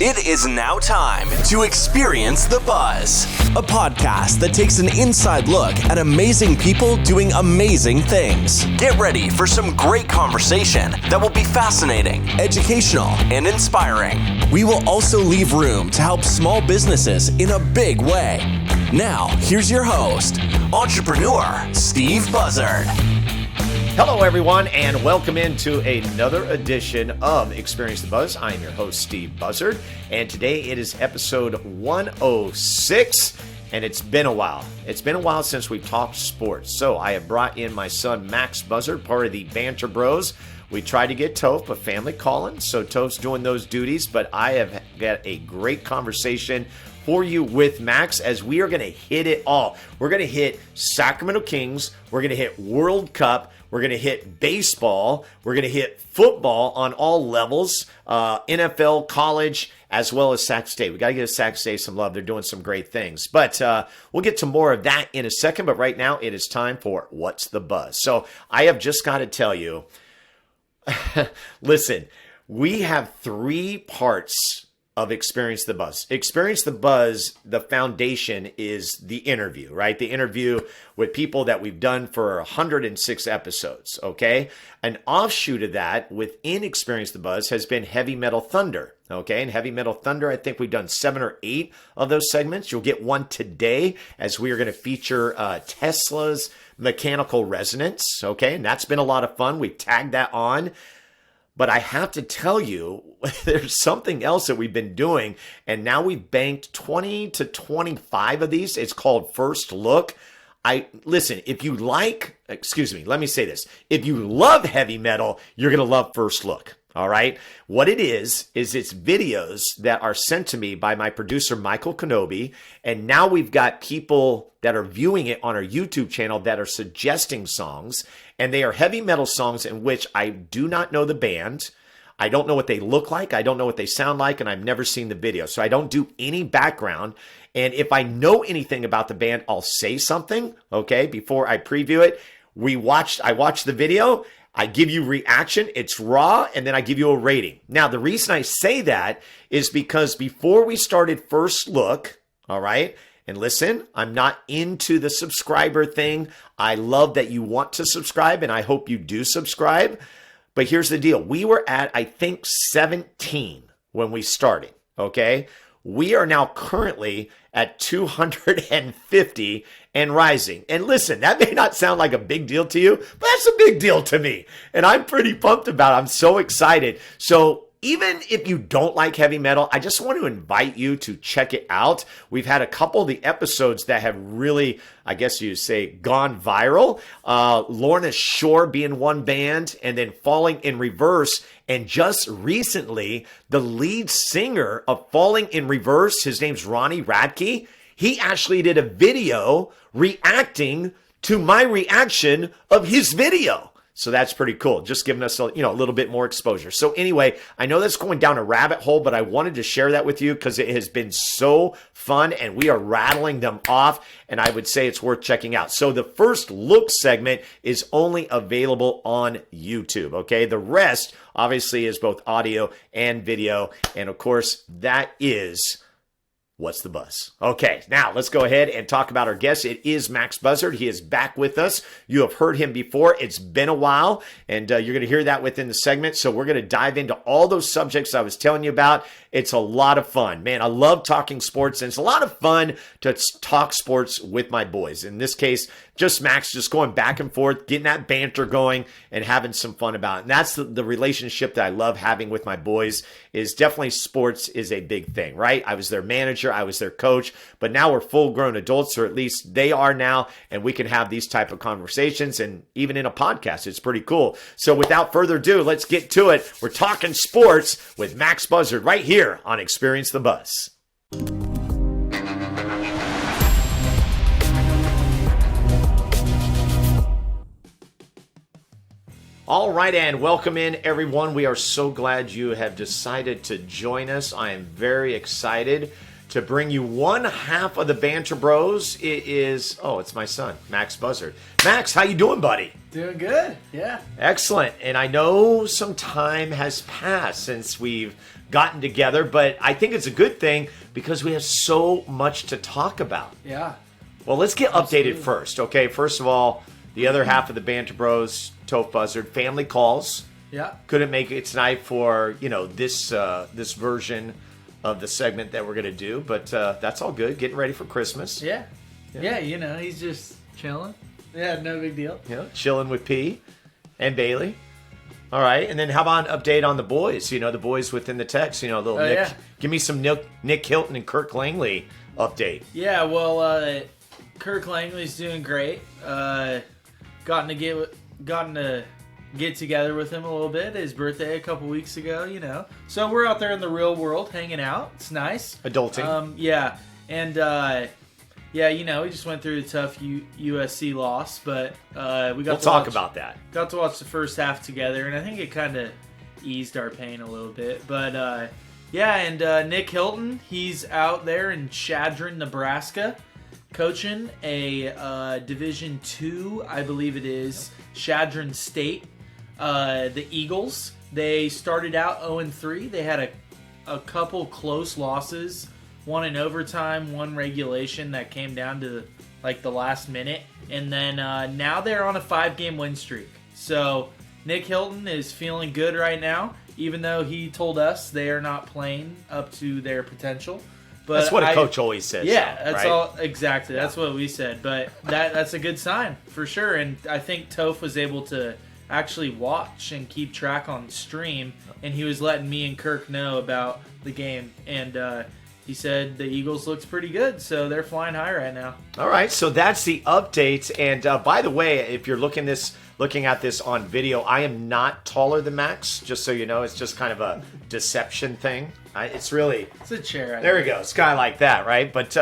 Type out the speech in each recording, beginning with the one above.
It is now time to experience the buzz, a podcast that takes an inside look at amazing people doing amazing things. Get ready for some great conversation that will be fascinating, educational, and inspiring. We will also leave room to help small businesses in a big way. Now, here's your host, entrepreneur Steve Buzzard. Hello, everyone, and welcome into another edition of Experience the Buzz. I am your host, Steve Buzzard, and today it is episode 106, and it's been a while. It's been a while since we've talked sports, so I have brought in my son, Max Buzzard, part of the Banter Bros. We tried to get Toph, but family calling, so Toph's doing those duties, but I have got a great conversation for you with Max as we are going to hit it all. We're going to hit Sacramento Kings, we're going to hit World Cup, we're going to hit baseball. We're going to hit football on all levels, NFL, college, as well as Sac State. We got to give Sac State some love. They're doing some great things. But we'll get to more of that in a second. But right now, it is time for What's the Buzz? So I have just got to tell you, listen, we have three parts of Experience the Buzz. Experience the Buzz, the foundation is the interview, right? The interview with people that we've done for 106 episodes, okay? An offshoot of that within Experience the Buzz has been Heavy Metal Thunder, okay? And Heavy Metal Thunder, I think we've done 7 or 8 of those segments. You'll get one today as we are going to feature Tesla's mechanical resonance, okay? And that's been a lot of fun. We've tagged that on. But I have to tell you, there's something else that we've been doing, and now we've banked 20 to 25 of these. It's called First Look. Listen, if you let me say this. If you love heavy metal, you're going to love First Look. All right. What it is it's videos that are sent to me by my producer, Michael Kenobi. And now we've got people that are viewing it on our YouTube channel that are suggesting songs. And they are heavy metal songs in which I do not know the band. I don't know what they look like. I don't know what they sound like. And I've never seen the video. So I don't do any background. And if I know anything about the band, I'll say something, okay, before I preview it. I watched the video. I give you reaction, it's raw, and then I give you a rating. Now, the reason I say that is because before we started First Look, all right, and listen, I'm not into the subscriber thing. I love that you want to subscribe, and I hope you do subscribe. But here's the deal. We were at, I think, 17 when we started, okay? We are now currently at 250 and rising. And listen, that may not sound like a big deal to you, but that's a big deal to me. And I'm pretty pumped about it. I'm so excited. So even if you don't like heavy metal, I just want to invite you to check it out. We've had a couple of the episodes that have really, I guess you'd say, gone viral. Lorna Shore being one band, and then Falling in Reverse. And just recently, the lead singer of Falling in Reverse, his name's Ronnie Radke, he actually did a video reacting to my reaction of his video. So that's pretty cool. Just giving us a little bit more exposure. So anyway, I know that's going down a rabbit hole, but I wanted to share that with you because it has been so fun and we are rattling them off. And I would say it's worth checking out. So the First Look segment is only available on YouTube. Okay. The rest obviously is both audio and video. And of course, that is What's the Buzz? Okay, now let's go ahead and talk about our guest. It is Max Buzzard. He is back with us. You have heard him before. It's been a while, and you're going to hear that within the segment. So we're going to dive into all those subjects I was telling you about. It's a lot of fun. Man, I love talking sports, and it's a lot of fun to talk sports with my boys. In this case, just Max, just going back and forth, getting that banter going, and having some fun about it. And that's the relationship that I love having with my boys. Is definitely sports is a big thing, right? I was their manager, I was their coach, but now we're full-grown adults, or at least they are now, and we can have these type of conversations, and even in a podcast, it's pretty cool. So without further ado, let's get to it. We're talking sports with Max Buzzard right here on Experience the Buzz. All right, and welcome in, everyone. We are so glad you have decided to join us. I am very excited to bring you one half of the Banter Bros. It's my son, Max Buzzard. Max, how you doing, buddy? Doing good, yeah. Excellent. And I know some time has passed since we've gotten together, but I think it's a good thing because we have so much to talk about. Yeah. Well, let's get updated first, okay? First of all, the other half of the Banter Bros, Toph Buzzard, family calls. Yeah. Couldn't make it tonight for, this version of the segment that we're going to do, but that's all good. Getting ready for Christmas. Yeah. Yeah, he's just chilling. Yeah, no big deal. Chilling with P and Bailey. All right, and then how about an update on the boys? The boys within the text. Little Nick. Yeah. Give me some Nick Hilton and Kirk Langley update. Yeah, well, Kirk Langley's doing great. Gotten to get together with him a little bit. His birthday a couple weeks ago, So we're out there in the real world hanging out. It's nice. Adulting. Yeah, and we just went through a tough USC loss, but we'll talk about that. Got to watch the first half together, and I think it kind of eased our pain a little bit. But Nick Hilton, he's out there in Chadron, Nebraska, coaching a Division II, I believe it is, Chadron State. The Eagles, they started out 0-3. They had a couple close losses. One in overtime, one regulation that came down to the last minute. And then now they're on a 5-game win streak. So Nick Hilton is feeling good right now, even though he told us they are not playing up to their potential. But that's what a coach always says. Yeah, that's right? all exactly. That's what we said. But that's a good sign for sure. And I think Toph was able to actually watch and keep track on stream, and he was letting me and Kirk know about the game. And he said the Eagles looks pretty good, so they're flying high right now. All right, so that's the update. And by the way, if you're looking at this on video, I am not taller than Max, just so you know. It's just kind of a deception thing. It's a chair. There we go. It's kind of like that, right? But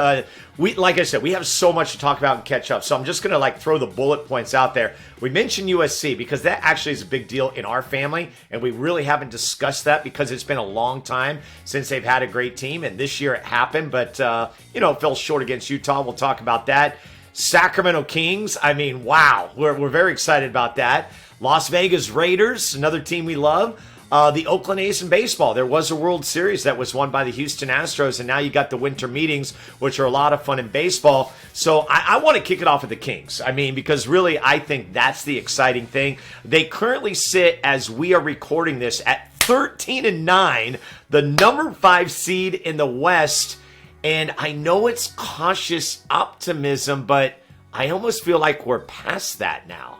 like I said, we have so much to talk about and catch up. So I'm just going to throw the bullet points out there. We mentioned USC because that actually is a big deal in our family, and we really haven't discussed that because it's been a long time since they've had a great team, and this year it happened, but it fell short against Utah. We'll talk about that. Sacramento Kings, wow. We're very excited about that. Las Vegas Raiders, another team we love. The Oakland A's in baseball. There was a World Series that was won by the Houston Astros, and now you got the winter meetings, which are a lot of fun in baseball. So I want to kick it off with the Kings. Because really, I think that's the exciting thing. They currently sit, as we are recording this, at 13-9, the number 5 seed in the West. And I know it's cautious optimism, but I almost feel like we're past that now.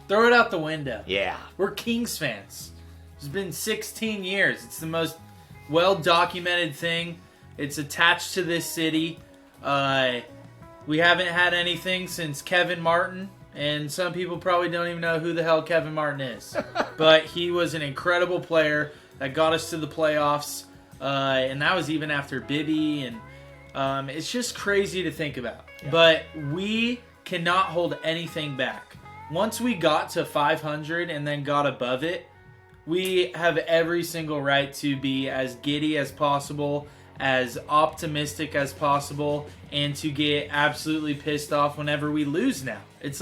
Throw it out the window. Yeah. We're Kings fans. It's been 16 years. It's the most well-documented thing. It's attached to this city. We haven't had anything since Kevin Martin, and some people probably don't even know who the hell Kevin Martin is. But he was an incredible player that got us to the playoffs, and that was even after Bibby, and it's just crazy to think about. Yeah. But we cannot hold anything back. Once we got to 500 and then got above it, we have every single right to be as giddy as possible, as optimistic as possible, and to get absolutely pissed off whenever we lose now. It's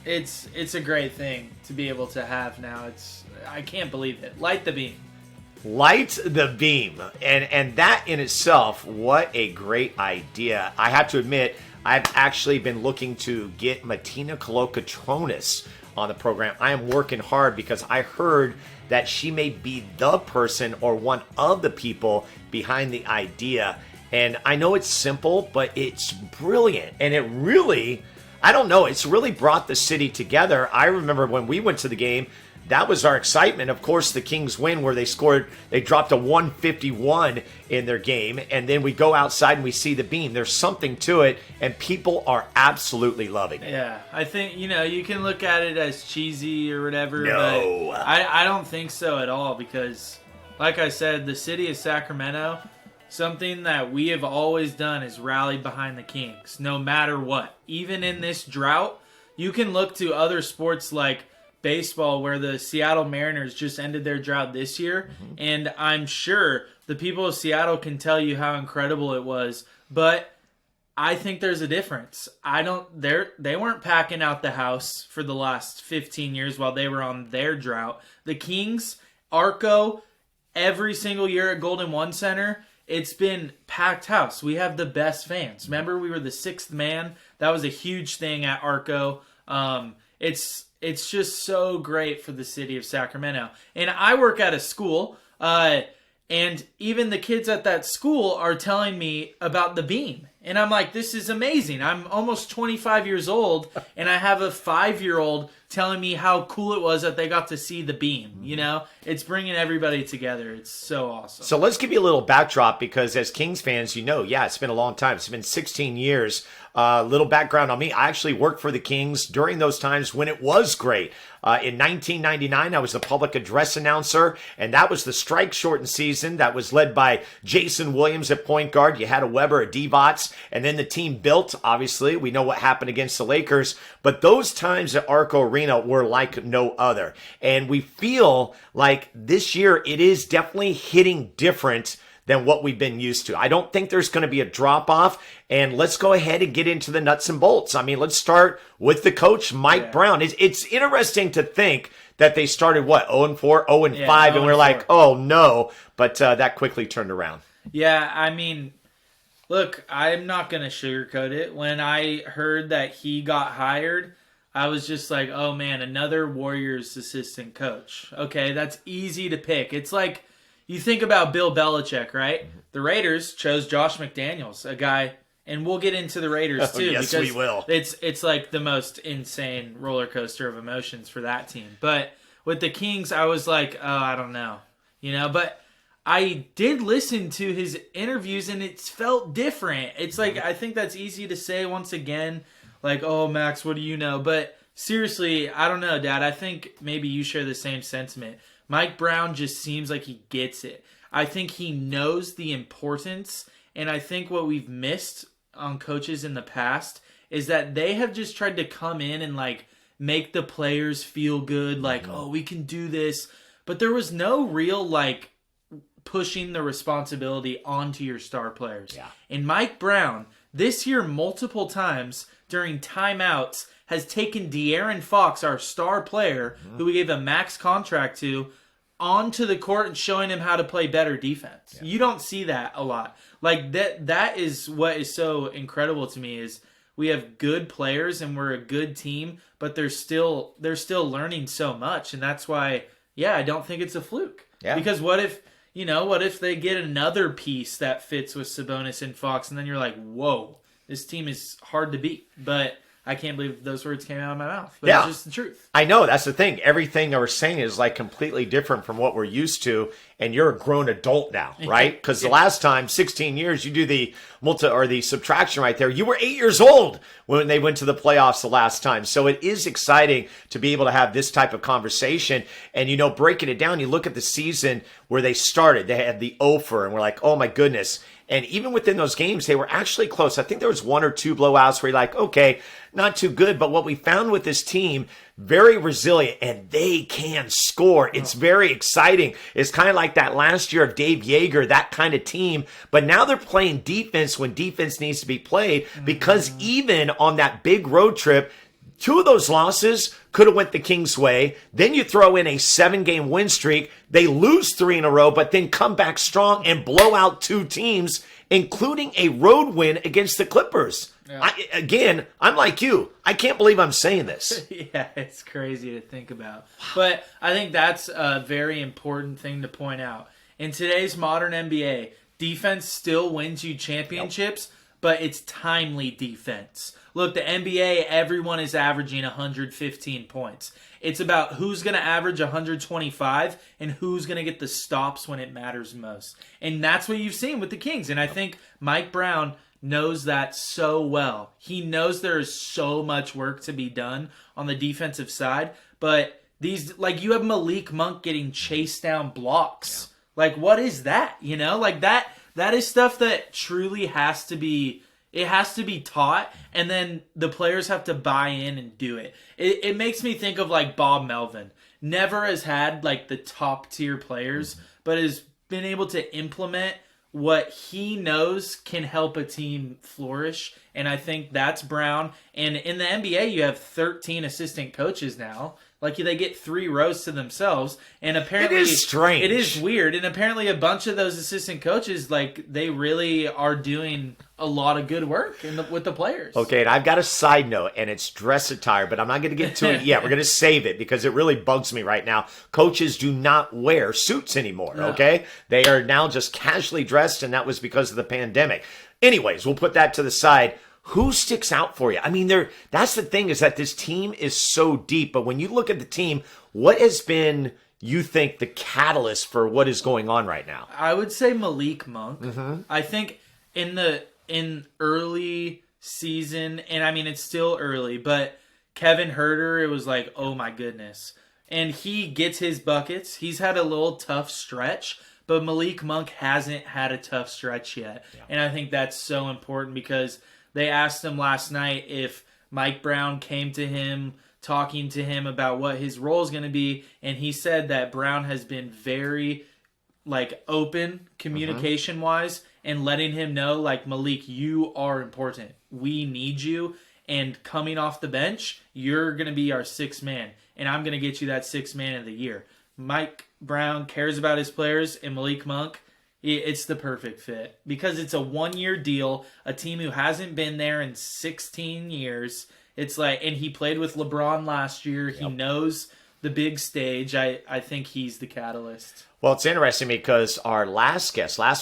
it's a great thing to be able to have now. I can't believe it. Light the beam. Light the beam. And that in itself, what a great idea. I have to admit, I've actually been looking to get Martina Colocatronis on the program. I am working hard because I heard that she may be the person or one of the people behind the idea. And I know it's simple, but it's brilliant. And it really, it's really brought the city together. I remember when we went to the game, that was our excitement. Of course, the Kings win where they dropped a 151 in their game. And then we go outside and we see the beam. There's something to it, and people are absolutely loving it. Yeah, I think, you can look at it as cheesy or whatever. No. But I don't think so at all because, like I said, the city of Sacramento, something that we have always done is rallied behind the Kings, no matter what. Even in this drought, you can look to other sports like baseball where the Seattle Mariners just ended their drought this year, and I'm sure the people of Seattle can tell you how incredible it was, but I think there's a difference. They weren't packing out the house for the last 15 years while they were on their drought. The Kings, Arco, every single year at Golden One Center, it's been packed house. We have the best fans. Remember, we were the sixth man. That was a huge thing at Arco. It's just so great for the city of Sacramento. And I work at a school, and even the kids at that school are telling me about the beam. And I'm like, this is amazing. I'm almost 25 years old, and I have a 5-year-old telling me how cool it was that they got to see the beam. You know, it's bringing everybody together. It's so awesome. So let's give you a little backdrop, because as Kings fans, you know, yeah, it's been a long time. It's been 16 years. Little background on me. I actually worked for the Kings during those times when it was great. In 1999, I was the public address announcer, and that was the strike-shortened season that was led by Jason Williams at point guard. You had a Weber, a Divac, and then the team built. Obviously, we know what happened against the Lakers, but those times at Arco Arena were like no other. And we feel like this year it is definitely hitting different than what we've been used to. I don't think there's going to be a drop-off, and let's go ahead and get into the nuts and bolts. I mean, let's start with the coach, Mike Brown. It's interesting to think that they started, 0-4, 0-5, and we're like, oh, no, but that quickly turned around. Yeah, I mean, look, I'm not going to sugarcoat it. When I heard that he got hired, I was just like, oh, man, another Warriors assistant coach. Okay, that's easy to pick. It's like, you think about Bill Belichick, right? The Raiders chose Josh McDaniels, a guy, and we'll get into the Raiders too. Yes, because we will. It's like the most insane roller coaster of emotions for that team. But with the Kings, I was like, oh, I don't know. You know, but I did listen to his interviews, and it felt different. It's like, I think that's easy to say once again, like, oh, Max, what do you know? But seriously, I don't know, Dad. I think maybe you share the same sentiment. Mike Brown just seems like he gets it. I think he knows the importance, and I think what we've missed on coaches in the past is that they have just tried to come in and like make the players feel good, like, oh, we can do this. But there was no real like pushing the responsibility onto your star players. Yeah. And Mike Brown, this year multiple times during timeouts, has taken De'Aaron Fox, our star player, who we gave a max contract to, onto the court and showing him how to play better defense. Yeah. You don't see that a lot. Like that is what is so incredible to me, is we have good players and we're a good team, but they're still learning so much, and that's why I don't think it's a fluke. Yeah. Because what if they get another piece that fits with Sabonis and Fox, and then you're like, whoa, this team is hard to beat. But I can't believe those words came out of my mouth. But it's just the truth. I know. That's the thing. Everything we're saying is like completely different from what we're used to. And you're a grown adult now, right? Because the last time, 16 years, you do the the subtraction right there. You were 8 years old when they went to the playoffs the last time. So it is exciting to be able to have this type of conversation. And, breaking it down, you look at the season where they started. They had the Ofer, and we're like, oh, my goodness. And even within those games, they were actually close. I think there was 1 or 2 blowouts where you're like, okay, not too good. But what we found with this team, very resilient, and they can score. It's very exciting. It's kind of like that last year of Dave Yeager, that kind of team. But now they're playing defense when defense needs to be played, because even on that big road trip, 2 of those losses could have went the Kings' way. Then you throw in a 7-game win streak. They lose 3 in a row, but then come back strong and blow out 2 teams, including a road win against the Clippers. Yeah. I'm like you. I can't believe I'm saying this. Yeah, it's crazy to think about. But I think that's a very important thing to point out. In today's modern NBA, defense still wins you championships, but it's timely defense. Look, the NBA, everyone is averaging 115 points. It's about who's going to average 125 and who's going to get the stops when it matters most. And that's what you've seen with the Kings. And I think Mike Brown knows that so well. He knows there is so much work to be done on the defensive side. But you have Malik Monk getting chased down blocks. Yeah. Like, what is that? Like that is stuff that truly has to be taught, and then the players have to buy in and do it. It makes me think of like Bob Melvin. Never has had like the top tier players, but has been able to implement what he knows can help a team flourish. And I think that's Brown. And in the NBA, you have 13 assistant coaches now. Like they get 3 rows to themselves, and apparently it is strange. It is weird, and apparently a bunch of those assistant coaches, like they really are doing a lot of good work with the players. Okay, and I've got a side note, and it's dress attire, but I'm not going to get to it yet. We're going to save it because it really bugs me right now. Coaches do not wear suits anymore, okay? They are now just casually dressed, and that was because of the pandemic. Anyways, we'll put that to the side. Who sticks out for you? I mean, that's the thing, is that this team is so deep, but when you look at the team, what has been, you think, the catalyst for what is going on right now? I would say Malik Monk. Mm-hmm. I think in early season, and I mean it's still early, but Kevin Herter, it was like, oh my goodness. And he gets his buckets. He's had a little tough stretch, but Malik Monk hasn't had a tough stretch yet. Yeah. And I think that's so important because they asked him last night if Mike Brown came to him, talking to him about what his role is going to be, and he said that Brown has been very open communication-wise and letting him know, like, Malik, you are important. We need you, and coming off the bench, you're going to be our 6th man, and I'm going to get you that 6th man of the year. Mike Brown cares about his players, and Malik Monk, it's the perfect fit because it's a 1-year deal, a team who hasn't been there in 16 years. It's like, and he played with LeBron last year. Yep. He knows the big stage. I think he's the catalyst. Well, it's interesting because our last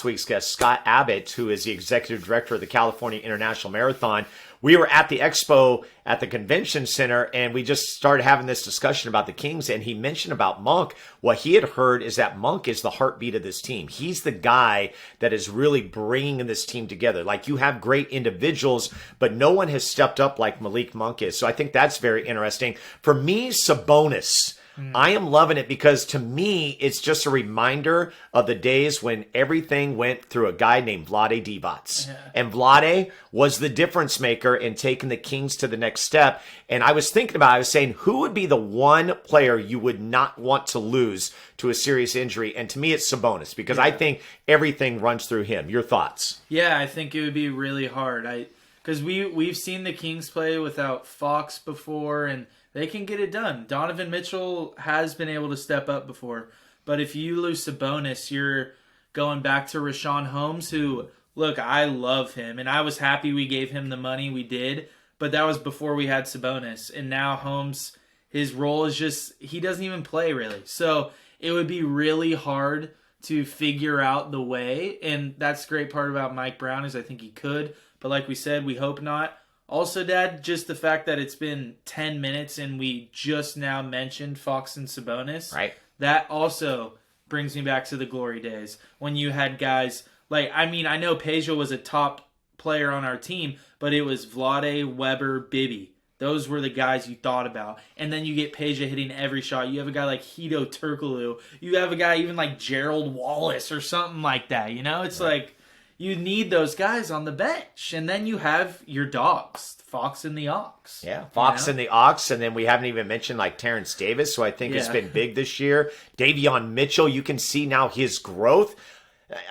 week's guest, Scott Abbott, who is the executive director of the California International Marathon, we were at the expo at the convention center, and we just started having this discussion about the Kings, and he mentioned about Monk. What he had heard is that Monk is the heartbeat of this team. He's the guy that is really bringing this team together. Like, you have great individuals, but no one has stepped up like Malik Monk is. So I think that's very interesting. For me, Sabonis, I am loving it because to me, it's just a reminder of the days when everything went through a guy named Vlade Divac. Yeah. And Vlade was the difference maker in taking the Kings to the next step. And I was thinking about, I was saying, who would be the one player you would not want to lose to a serious injury? And to me, it's Sabonis because I think everything runs through him. Your thoughts? Yeah, I think it would be really hard. Because we've seen the Kings play without Fox before, and they can get it done. Donovan Mitchell has been able to step up before. But if you lose Sabonis, you're going back to Rashawn Holmes, who, look, I love him. And I was happy we gave him the money we did. But that was before we had Sabonis. And now Holmes, his role is just, he doesn't even play really. So it would be really hard to figure out the way. And that's the great part about Mike Brown is I think he could. But like we said, we hope not. Also, Dad, just the fact that it's been 10 minutes and we just now mentioned Fox and Sabonis. Right. That also brings me back to the glory days when you had guys like, I mean, I know Peja was a top player on our team, but it was Vlade, Weber, Bibby. Those were the guys you thought about. And then you get Peja hitting every shot. You have a guy like Hito Turkoglu. You have a guy even like Gerald Wallace or something like that. You know, it's like, you need those guys on the bench. And then you have your dogs, Fox and the Ox. Yeah, Fox and the Ox. And then we haven't even mentioned like Terrence Davis, who I think has been big this year. Davion Mitchell, you can see now his growth.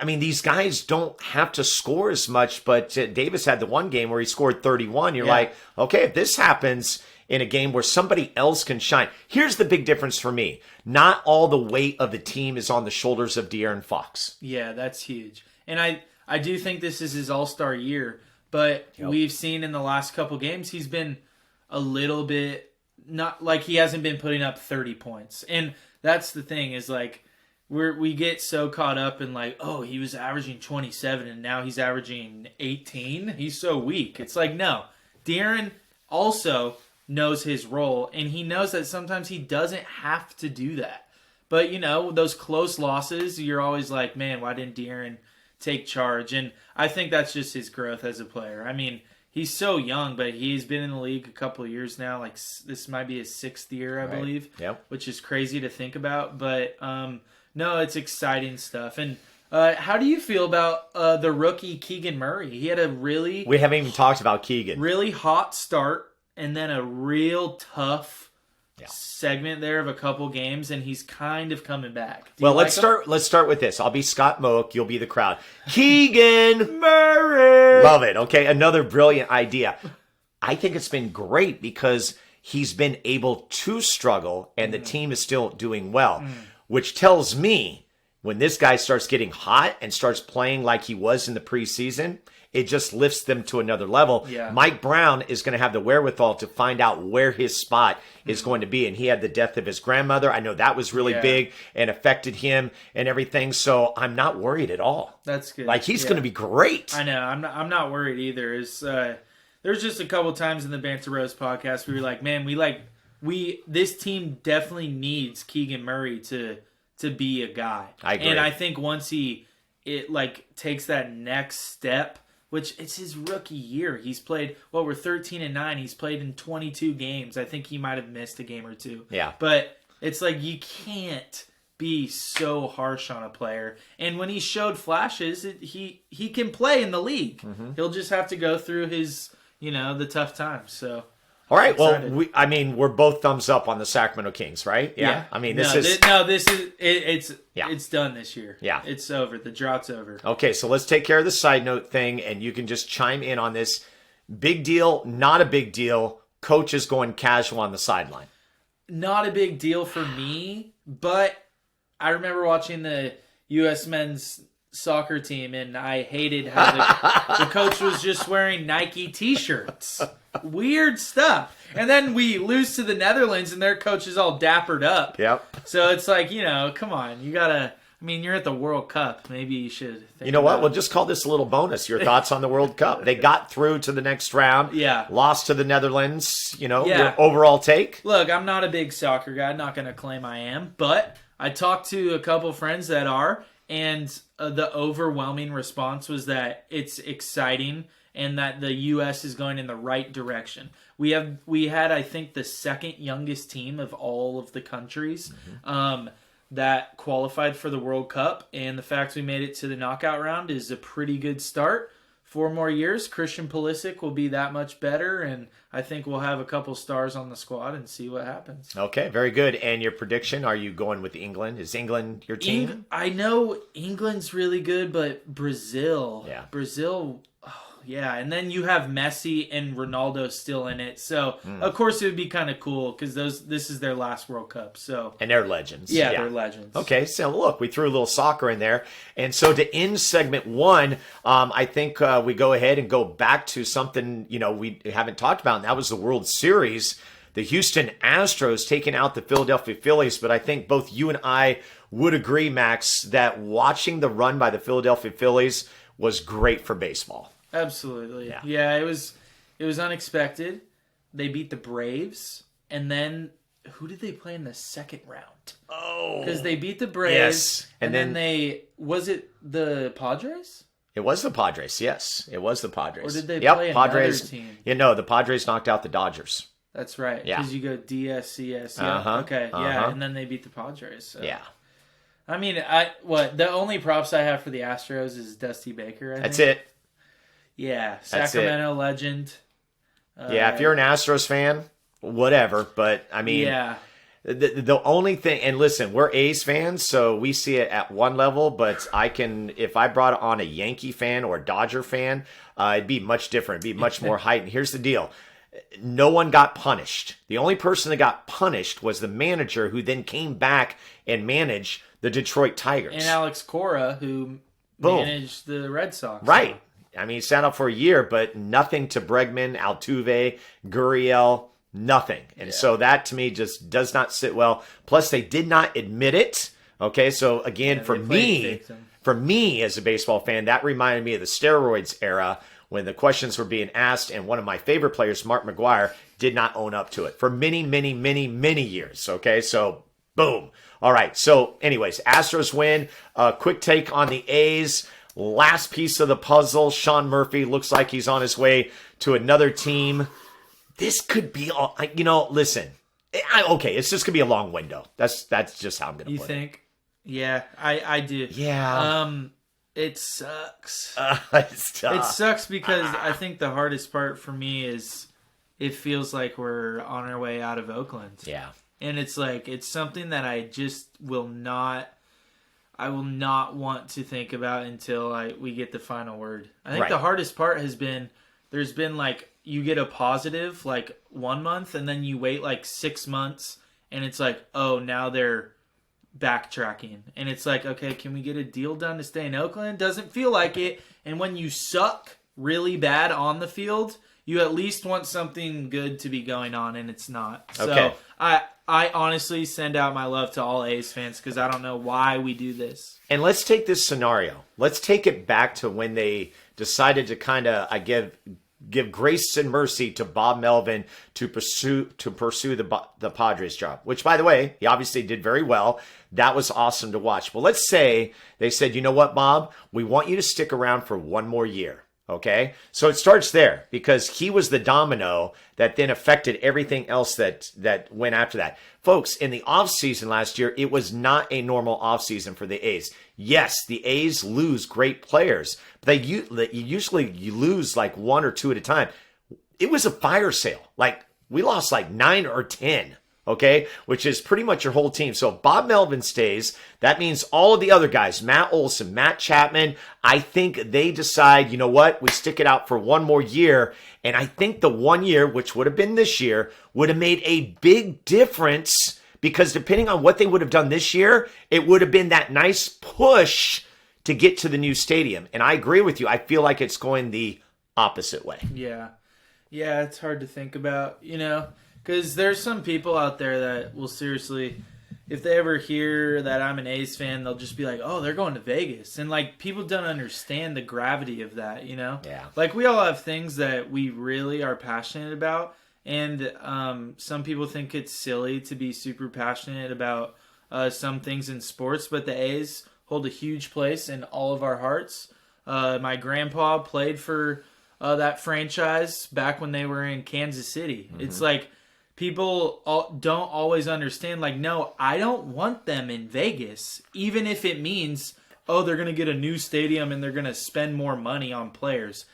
I mean, these guys don't have to score as much, but Davis had the one game where he scored 31. You're like, okay, if this happens in a game where somebody else can shine. Here's the big difference for me. Not all the weight of the team is on the shoulders of De'Aaron Fox. Yeah, that's huge. And I do think this is his all-star year, but we've seen in the last couple games he's been a little bit, not like he hasn't been putting up 30 points. And that's the thing is like we get so caught up in like, oh, he was averaging 27 and now he's averaging 18. He's so weak. It's like, no. De'Aaron also knows his role, and he knows that sometimes he doesn't have to do that. But, you know, those close losses, you're always like, man, why didn't De'Aaron take charge? And I think that's just his growth as a player. I mean, he's so young, but he's been in the league a couple of years now. Like, this might be his 6th year, I believe, which is crazy to think about. But, no, it's exciting stuff. And how do you feel about the rookie Keegan Murray? He had a really... We haven't even talked about Keegan. Really hot start, and then a real tough segment there of a couple games, and he's kind of coming back. Well, let's start with this. I'll be Scott Moak. You'll be the crowd. Keegan Murray. Love it. Okay, another brilliant idea. I think it's been great because he's been able to struggle and the team is still doing well, which tells me when this guy starts getting hot and starts playing like he was in the preseason, it just lifts them to another level. Yeah. Mike Brown is going to have the wherewithal to find out where his spot is going to be. And he had the death of his grandmother. I know that was really big and affected him and everything. So I'm not worried at all. That's good. Like, he's going to be great. I know. I'm not worried either. There's just a couple times in the Banter Bros podcast we were like, man, this team definitely needs Keegan Murray to be a guy. I agree. And I think once it takes that next step, which it's his rookie year. He's played, we're 13-9. He's played in 22 games. I think he might have missed a game or two. Yeah. But it's like, you can't be so harsh on a player. And when he showed flashes, he can play in the league. Mm-hmm. He'll just have to go through his, the tough times. So, all right. Well, we're both thumbs up on the Sacramento Kings, right? Yeah. I mean, it's done this year. Yeah. It's over. The drought's over. Okay, so let's take care of the side note thing, and you can just chime in on this. Big deal, not a big deal. Coach is going casual on the sideline. Not a big deal for me, but I remember watching the U.S. men's soccer team, and I hated how the coach was just wearing Nike T-shirts. Weird stuff. And then we lose to the Netherlands, and their coach is all dappered up. Yep. So it's like, come on. You got to... I mean, you're at the World Cup. Maybe you should think You know what? We'll just call this a little bonus. Your thoughts on the World Cup. They got through to the next round. Yeah. Lost to the Netherlands. Your overall take? Look, I'm not a big soccer guy. I'm not going to claim I am. But I talked to a couple friends that are, and the overwhelming response was that it's exciting and that the U.S. is going in the right direction. We had, I think, the second youngest team of all of the countries that qualified for the World Cup, and the fact we made it to the knockout round is a pretty good start. 4 more years, Christian Pulisic will be that much better, and I think we'll have a couple stars on the squad and see what happens. Okay, very good. And your prediction, are you going with England? Is England your team? I know England's really good, but Brazil. Yeah. Brazil... Yeah, and then you have Messi and Ronaldo still in it. So, of course, it would be kind of cool because this is their last World Cup. So, and they're legends. Yeah, they're legends. Okay, so look, we threw a little soccer in there. And so to end segment 1, I think we go ahead and go back to something, we haven't talked about, and that was the World Series. The Houston Astros taking out the Philadelphia Phillies. But I think both you and I would agree, Max, that watching the run by the Philadelphia Phillies was great for baseball. Absolutely. Yeah, it was unexpected. They beat the Braves, and then who did they play in the second round? Oh. Because they beat the Braves, yes. And then was it the Padres? It was the Padres, yes. It was the Padres. Or did they play another team? The Padres knocked out the Dodgers. That's right. Yeah. Because you go DSCS. Yeah. Uh-huh. Okay, yeah, and then they beat the Padres. So. Yeah. I mean, the only props I have for the Astros is Dusty Baker, I think. That's it. Yeah, Sacramento legend. If you're an Astros fan, whatever. But, I mean, the only thing, and listen, we're A's fans, so we see it at one level, but if I brought on a Yankee fan or a Dodger fan, it'd be much different. It'd be much more heightened. Here's the deal. No one got punished. The only person that got punished was the manager, who then came back and managed the Detroit Tigers. And Alex Cora, who managed the Red Sox. Right. So. I mean, he sat out for a year, but nothing to Bregman, Altuve, Gurriel, nothing. And so that, to me, just does not sit well. Plus, they did not admit it. Okay, so again, for me as a baseball fan, that reminded me of the steroids era when the questions were being asked, and one of my favorite players, Mark McGwire, did not own up to it for many, many, many, many years. Okay, so boom. All right, so anyways, Astros win. Quick take on the A's. Last piece of the puzzle, Sean Murphy looks like he's on his way to another team. This could be, listen. Okay, it's just going to be a long window. That's just how I'm going to put it. You think? Yeah, I do. Yeah. It sucks. It's tough. It sucks because I think the hardest part for me is it feels like we're on our way out of Oakland. Yeah. And it's like, it's something that I just will not want to think about until we get the final word. I think the hardest part has been, there's been you get a positive like 1 month, and then you wait like 6 months, and it's like, oh, now they're backtracking, and it's like, okay, can we get a deal done to stay in Oakland? Doesn't feel like it. And when you suck really bad on the field, you at least want something good to be going on, and it's not. Okay. So I honestly send out my love to all A's fans, because I don't know why we do this. And let's take this scenario. Let's take it back to when they decided to kind of, give grace and mercy to Bob Melvin to pursue the Padres job, which, by the way, he obviously did very well. That was awesome to watch. But let's say they said, you know what, Bob, we want you to stick around for one more year. Okay, so it starts there, because he was the domino that then affected everything else that went after that. Folks, in the offseason last year, it was not a normal offseason for the A's. Yes, the A's lose great players, but you lose like one or two at a time. It was a fire sale. Like, we lost like 9 or 10. Okay, which is pretty much your whole team. So if Bob Melvin stays, that means all of the other guys, Matt Olson, Matt Chapman, I think they decide, you know what, we stick it out for one more year. And I think the 1 year, which would have been this year, would have made a big difference, because depending on what they would have done this year, it would have been that nice push to get to the new stadium. And I agree with you. I feel like it's going the opposite way. Yeah, it's hard to think about, because there's some people out there that will seriously, if they ever hear that I'm an A's fan, they'll just be like, oh, they're going to Vegas. And, like, people don't understand the gravity of that, Yeah. Like, we all have things that we really are passionate about. And some people think it's silly to be super passionate about some things in sports. But the A's hold a huge place in all of our hearts. My grandpa played for that franchise back when they were in Kansas City. Mm-hmm. It's like, people don't always understand, like, no, I don't want them in Vegas, even if it means, oh, they're going to get a new stadium and they're going to spend more money on players.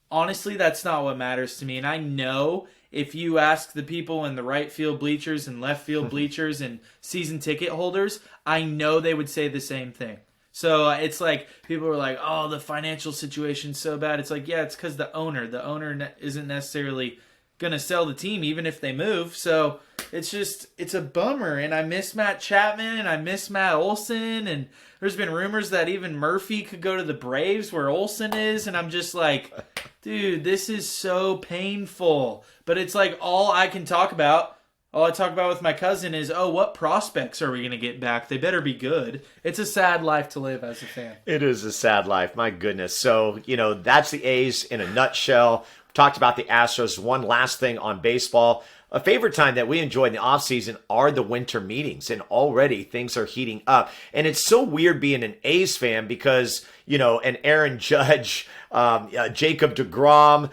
Honestly, that's not what matters to me. And I know if you ask the people in the right field bleachers and left field bleachers and season ticket holders, I know they would say the same thing. So it's like, people are like, oh, the financial situation's so bad. It's like, yeah, it's because the owner isn't necessarily going to sell the team even if they move. So it's a bummer. And I miss Matt Chapman and I miss Matt Olson. And there's been rumors that even Murphy could go to the Braves where Olson is. And I'm just like, dude, this is so painful. But it's like all I talk about with my cousin is, oh, what prospects are we going to get back? They better be good. It's a sad life to live as a fan. It is a sad life. My goodness. So, that's the A's in a nutshell. Talked about the Astros. One last thing on baseball. A favorite time that we enjoy in the offseason are the winter meetings, and already things are heating up. And it's so weird being an A's fan because, an Aaron Judge, Jacob deGrom,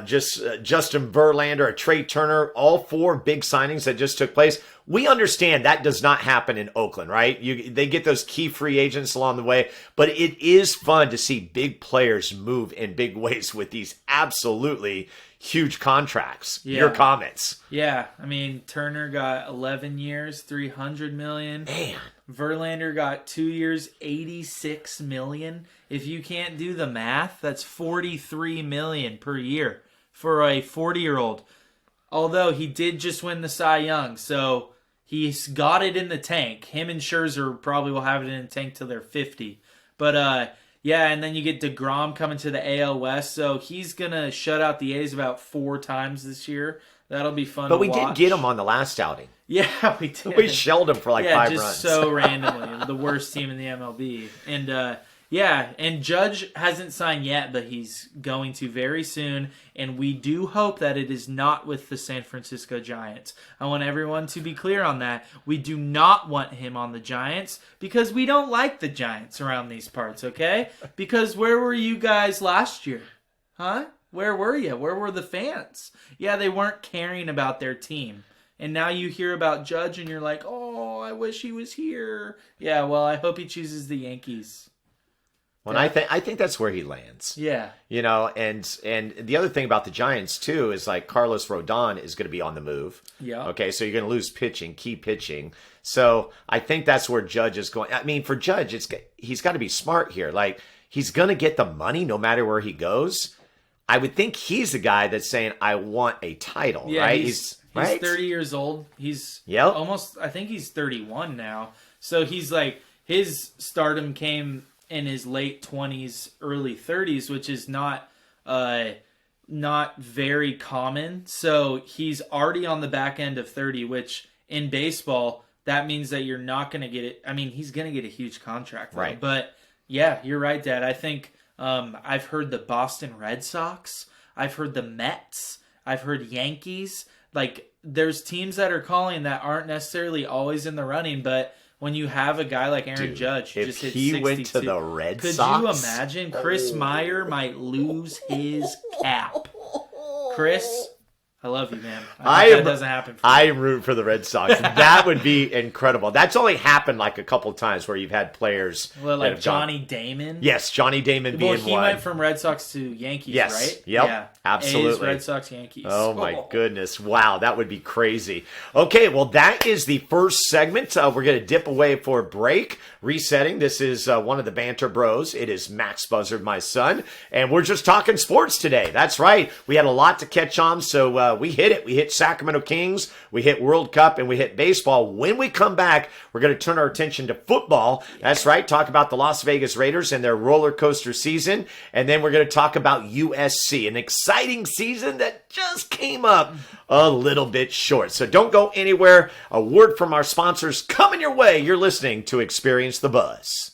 Justin Verlander, a Trey Turner, all 4 big signings that just took place. We understand that does not happen in Oakland, right? They get those key free agents along the way, but it is fun to see big players move in big ways with these absolutely huge contracts. Yeah. Your comments? Yeah, I mean, Turner got 11 years, $300 million. Man. Verlander got 2 years, $86 million. If you can't do the math, that's $43 million per year for a 40-year-old. Although he did just win the Cy Young, so he's got it in the tank. Him and Scherzer probably will have it in the tank till they're 50. But yeah, and then you get DeGrom coming to the AL West, so he's going to shut out the A's about 4 times this year. That'll be fun to watch. But we did get him on the last outing. Yeah, we did. We shelled him for like 5 runs. Yeah, just so randomly. The worst team in the MLB. And and Judge hasn't signed yet, but he's going to very soon. And we do hope that it is not with the San Francisco Giants. I want everyone to be clear on that. We do not want him on the Giants because we don't like the Giants around these parts, okay? Because where were you guys last year? Huh? Where were you? Where were the fans? Yeah, they weren't caring about their team. And now you hear about Judge and you're like, oh, I wish he was here. Yeah, well, I hope he chooses the Yankees. Well, I think that's where he lands. Yeah. And the other thing about the Giants, too, is like Carlos Rodon is going to be on the move. Yeah. Okay, so you're going to lose key pitching. So I think that's where Judge is going. I mean, for Judge, he's got to be smart here. Like, he's going to get the money no matter where he goes. I would think he's the guy that's saying, I want a title, Yeah, right? he's right? 30 years old. He's Yep. almost, I think he's 31 now. So he's like, his stardom came in his late 20s, early 30s, which is not very common. So he's already on the back end of 30, which in baseball, that means that you're not going to get it. I mean, he's going to get a huge contract. Right. But yeah, you're right, Dad. I think I've heard the Boston Red Sox. I've heard the Mets. I've heard Yankees. Like, there's teams that are calling that aren't necessarily always in the running, but when you have a guy like Aaron Judge who if just hit he 62, went to the Red could Sox, you imagine? Chris Meyer might lose his cap. Chris, I love you, man. I hope that doesn't happen for you. I am rooting for the Red Sox. That would be incredible. That's only happened like a couple of times where you've had players. Well, that like have Johnny Damon. Yes, Johnny Damon being he one. went from Red Sox to Yankees, Yes. right? Yep. Yeah. Absolutely. A's, Red Sox, Yankees. Oh my goodness. Wow, that would be crazy. Okay, well, that is the first segment. We're going to dip away for a break. Resetting. This is one of the Banter Bros. It is Max Buzzard, my son, and we're just talking sports today. That's right. We had a lot to catch on, so we hit it. We hit Sacramento Kings, we hit World Cup, and we hit baseball. When we come back, we're going to turn our attention to football. That's right. Talk about the Las Vegas Raiders and their roller coaster season, and then we're going to talk about USC, an exciting season that just came up a little bit short. So don't go anywhere. A word from our sponsors coming your way. You're listening to Experience the Buzz.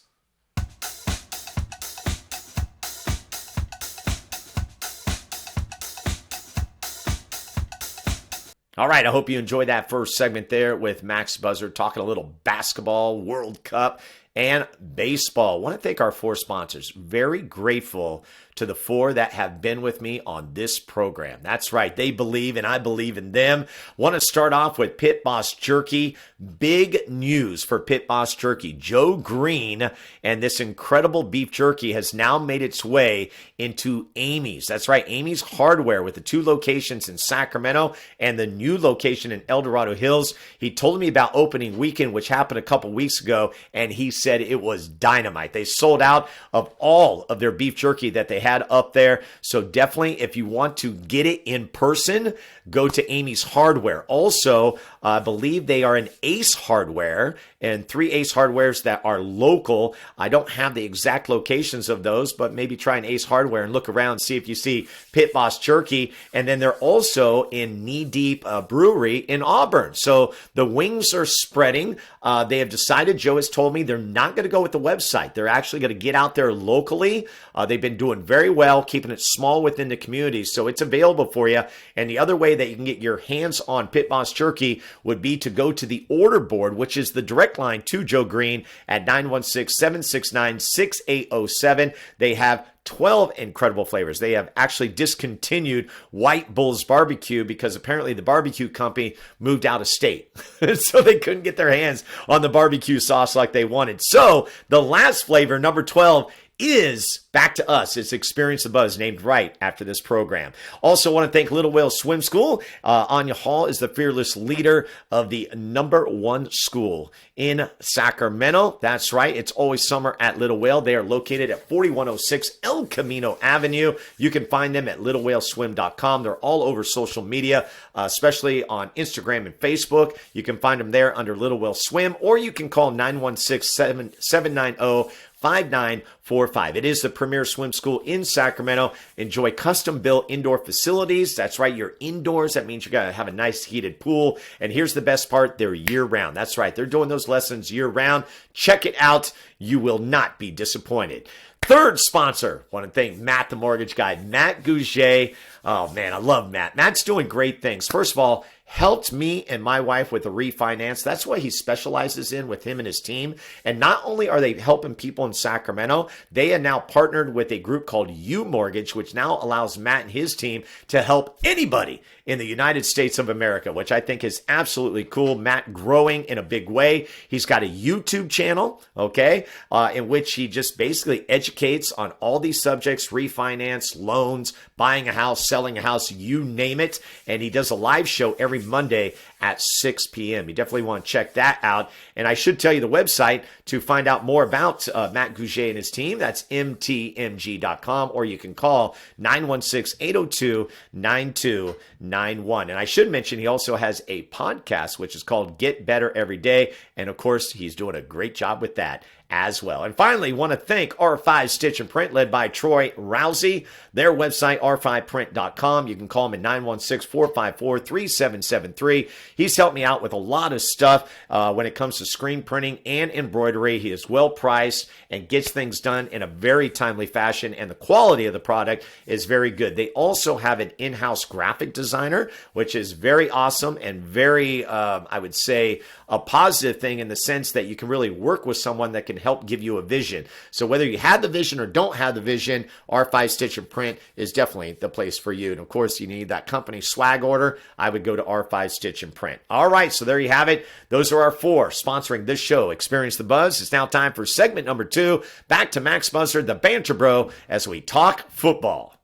All right, I hope you enjoyed that first segment there with Max Buzzard talking a little basketball, World Cup, and baseball. I want to thank our 4 sponsors. Very grateful to the 4 that have been with me on this program. That's right. They believe and I believe in them. Want to start off with Pit Boss Jerky. Big news for Pit Boss Jerky. Joe Green and this incredible beef jerky has now made its way into Amy's. That's right. Amy's Hardware with the 2 locations in Sacramento and the new location in El Dorado Hills. He told me about opening weekend, which happened a couple weeks ago, and he said it was dynamite. They sold out of all of their beef jerky that they had up there. So definitely, if you want to get it in person, go to Amy's Hardware. Also, I believe they are an Ace Hardware and 3 Ace Hardwares that are local. I don't have the exact locations of those, but maybe try an Ace Hardware and look around, see if you see Pit Boss Jerky. And then they're also in Knee Deep Brewery in Auburn. So the wings are spreading. They have decided, Joe has told me, they're not going to go with the website. They're actually going to get out there locally. They've been doing very well, keeping it small within the community. So it's available for you. And the other way that you can get your hands on Pit Boss Jerky would be to go to the order board, which is the direct line to Joe Green at 916-769-6807. They have 12 incredible flavors. They have actually discontinued White Bull's Barbecue because apparently the barbecue company moved out of state. So they couldn't get their hands on the barbecue sauce like they wanted. So the last flavor, number 12, is back to us. It's Experience the Buzz, named right after this program. Also want to thank Little Whale Swim School. Anya Hall is the fearless leader of the #1 school in Sacramento. That's right. It's always summer at Little Whale. They are located at 4106 El Camino Avenue. You can find them at littlewhaleswim.com. They're all over social media, especially on Instagram and Facebook. You can find them there under Little Whale Swim, or you can call 916-790-5945. It is the premier swim school in Sacramento. Enjoy custom-built indoor facilities. That's right, you're indoors. That means you got to have a nice heated pool. And here's the best part, they're year-round. That's right, they're doing those lessons year-round. Check it out. You will not be disappointed. Third sponsor, want to thank Matt, the mortgage guy, Matt Gouget. Oh, man, I love Matt. Matt's doing great things. First of all, helped me and my wife with a refinance. That's what he specializes in with him and his team. And not only are they helping people in Sacramento, they are now partnered with a group called U Mortgage, which now allows Matt and his team to help anybody in the United States of America, which I think is absolutely cool. Matt growing in a big way. He's got a YouTube channel, okay, in which he just basically educates on all these subjects: refinance, loans, buying a house, selling a house, you name it. And he does a live show every every Monday at 6 p.m. You definitely want to check that out. And I should tell you the website to find out more about Matt Gouget and his team. That's mtmg.com, or you can call 916-802-9291. And I should mention he also has a podcast, which is called Get Better Every Day. And of course, he's doing a great job with that as well. And finally, want to thank R5 Stitch and Print, led by Troy Rousey. Their website, r5print.com. You can call him at 916-454-3773. He's helped me out with a lot of stuff when it comes to screen printing and embroidery. He is well priced and gets things done in a very timely fashion, and the quality of the product is very good. They also have an in-house graphic designer, which is very awesome and very, I would say, a positive thing in the sense that you can really work with someone that can help give you a vision. So whether you have the vision or don't have the vision, R5 Stitch and Print is definitely the place for you. And of course, you need that company swag order. I would go to R5 Stitch and Print. All right, so there you have it. Those are our 4 sponsoring this show. Experience the Buzz. It's now time for segment number 2. Back to Max Buzzard, the Banter Bro, as we talk football.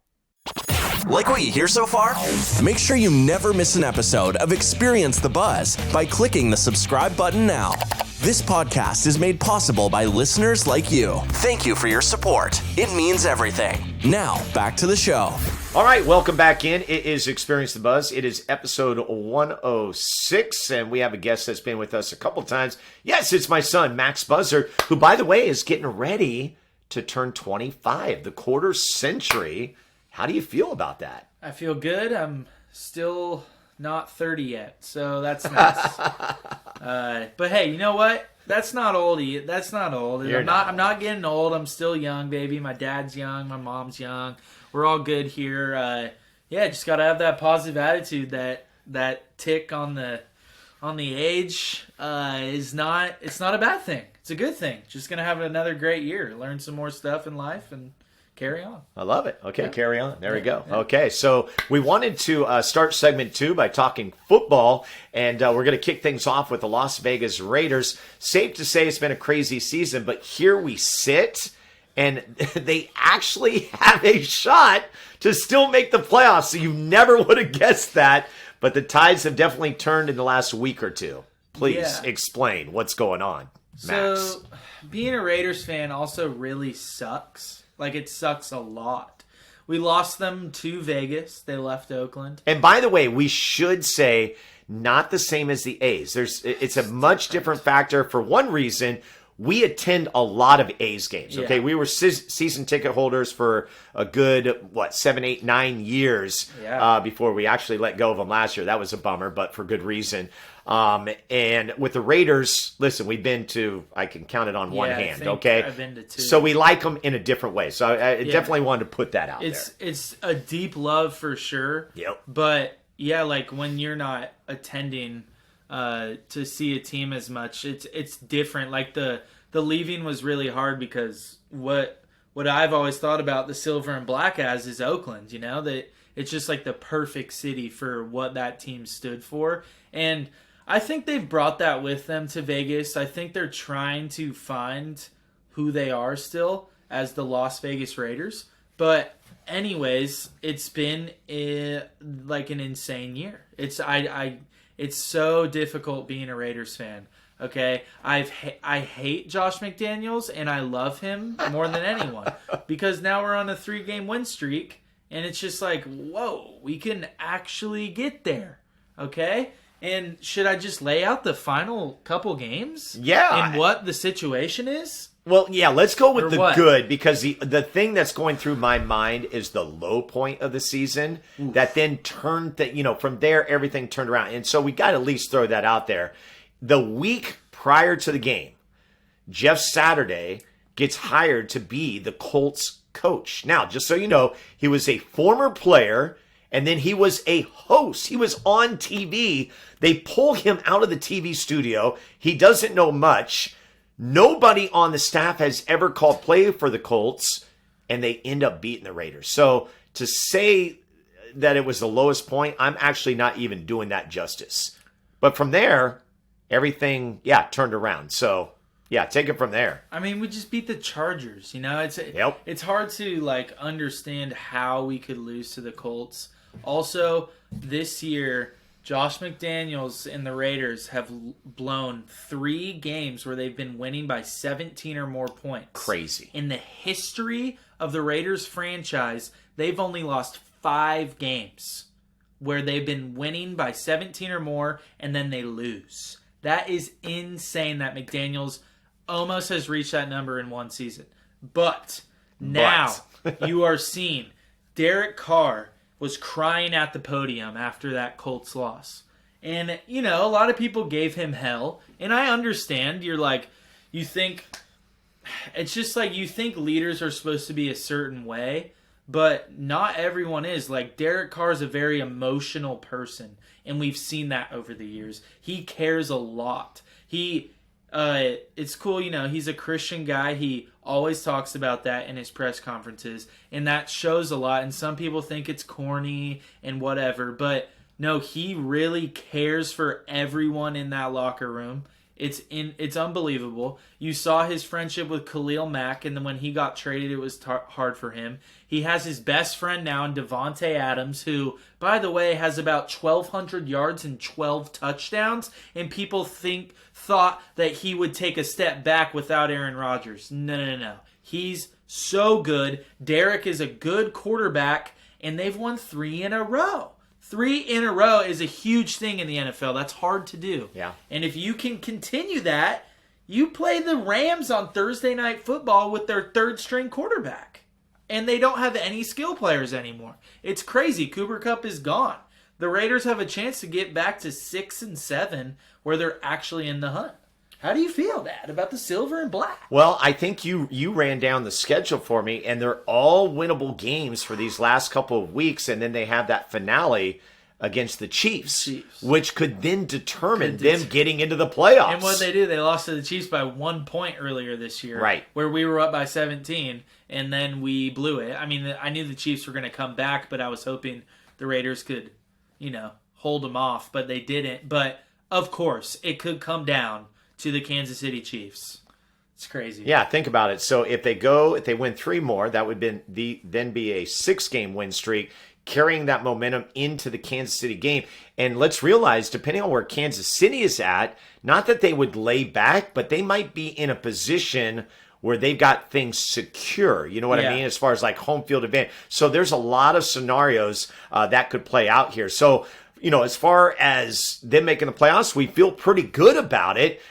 Like what you hear so far? Make sure you never miss an episode of Experience the Buzz by clicking the subscribe button now. This podcast is made possible by listeners like you. Thank you for your support. It means everything. Now, back to the show. All right, welcome back in. It is Experience the Buzz. It is episode 106, and we have a guest that's been with us a couple times. Yes, it's my son, Max Buzzard, who, by the way, is getting ready to turn 25, the quarter century. How do you feel about that? I feel good. I'm still not 30 yet, so that's nice. But hey, you know what? That's not old. That's not old. I'm not getting old. I'm still young, baby. My dad's young. My mom's young. We're all good here. Just gotta have that positive attitude. That tick on the age is not. It's not a bad thing. It's a good thing. Just gonna have another great year. Learn some more stuff in life and carry on. I love it. Okay, yeah. Carry on. There we go. Yeah. Okay, so we wanted to start segment 2 by talking football, and we're going to kick things off with the Las Vegas Raiders. Safe to say it's been a crazy season, but here we sit, and they actually have a shot to still make the playoffs, so you never would have guessed that, but the tides have definitely turned in the last week or two. Please explain what's going on, Max. So, being a Raiders fan also really sucks. Like, it sucks a lot. We lost them to Vegas. They left Oakland. And by the way, we should say not the same as the A's. It's a much different factor. For one reason, we attend a lot of A's games. Okay, we were season ticket holders for a good 7, 8, 9 years before we actually let go of them last year. That was a bummer, but for good reason. And with the Raiders, listen, we've been to, I can count it on one hand, okay? I've been to 2. So we like them in a different way. So I definitely wanted to put that out there. It's a deep love for sure. Yep. But, like when you're not attending to see a team as much, it's different. Like the leaving was really hard because what I've always thought about the silver and black as is Oakland, that it's just like the perfect city for what that team stood for. And I think they've brought that with them to Vegas. I think they're trying to find who they are still as the Las Vegas Raiders. But anyways, it's been like an insane year. It's so difficult being a Raiders fan. Okay, I hate Josh McDaniels and I love him more than anyone because now we're on a 3-game win streak and it's just like, whoa, we can actually get there. Okay. And should I just lay out the final couple games? Yeah. And what the situation is? Well, yeah, let's go with the what? good, because the thing that's going through my mind is the low point of the season that then turned, from there, everything turned around. And so we got to at least throw that out there. The week prior to the game, Jeff Saturday gets hired to be the Colts coach. Now, just so you know, he was a former player, and then he was a host. He was on TV. They pull him out of the TV studio. He doesn't know much. Nobody on the staff has ever called play for the Colts, and they end up beating the Raiders. So to say that it was the lowest point, I'm actually not even doing that justice. But from there, everything, turned around. So, take it from there. I mean, we just beat the Chargers, It's hard to, understand how we could lose to the Colts. Also, this year, Josh McDaniels and the Raiders have blown 3 games where they've been winning by 17 or more points. Crazy. In the history of the Raiders franchise, they've only lost 5 games where they've been winning by 17 or more, and then they lose. That is insane that McDaniels almost has reached that number in one season. But now you are seeing Derek Carr was crying at the podium after that Colts loss. And, you know, a lot of people gave him hell. And I understand. You're like, you think, it's just like you think leaders are supposed to be a certain way, but not everyone is. Like, Derek Carr is a very emotional person, and we've seen that over the years. He cares a lot. It's cool, you know, he's a Christian guy. He always talks about that in his press conferences, and that shows a lot. And some people think it's corny and whatever, but no, he really cares for everyone in that locker room. It's unbelievable. You saw his friendship with Khalil Mack, and then when he got traded, it was hard for him. He has his best friend now in Devontae Adams, who, by the way, has about 1,200 yards and 12 touchdowns, and people thought that he would take a step back without Aaron Rodgers. No. He's so good. Derek is a good quarterback, and they've won 3 in a row. 3 in a row is a huge thing in the NFL. That's hard to do. Yeah. And if you can continue that, you play the Rams on Thursday Night Football with their third-string quarterback. And they don't have any skill players anymore. It's crazy. Cooper Kupp is gone. The Raiders have a chance to get back to 6-7 where they're actually in the hunt. How do you feel, Dad, about the silver and black? Well, I think you ran down the schedule for me, and they're all winnable games for these last couple of weeks, and then they have that finale against the Chiefs. Which could then determine them getting into the playoffs. And what they do, they lost to the Chiefs by 1 point earlier this year. Right. Where we were up by 17, and then we blew it. I mean, I knew the Chiefs were going to come back, but I was hoping the Raiders could, you know, hold them off, but they didn't. But, of course, it could come down to the Kansas City Chiefs. It's crazy. Yeah, think about it. So if they win 3 more, that would then be a 6-game win streak, carrying that momentum into the Kansas City game. And let's realize, depending on where Kansas City is at, not that they would lay back, but they might be in a position where they've got things secure. You know what I mean? As far as like home field advantage. So there's a lot of scenarios that could play out here. So, you know, as far as them making the playoffs, we feel pretty good about it.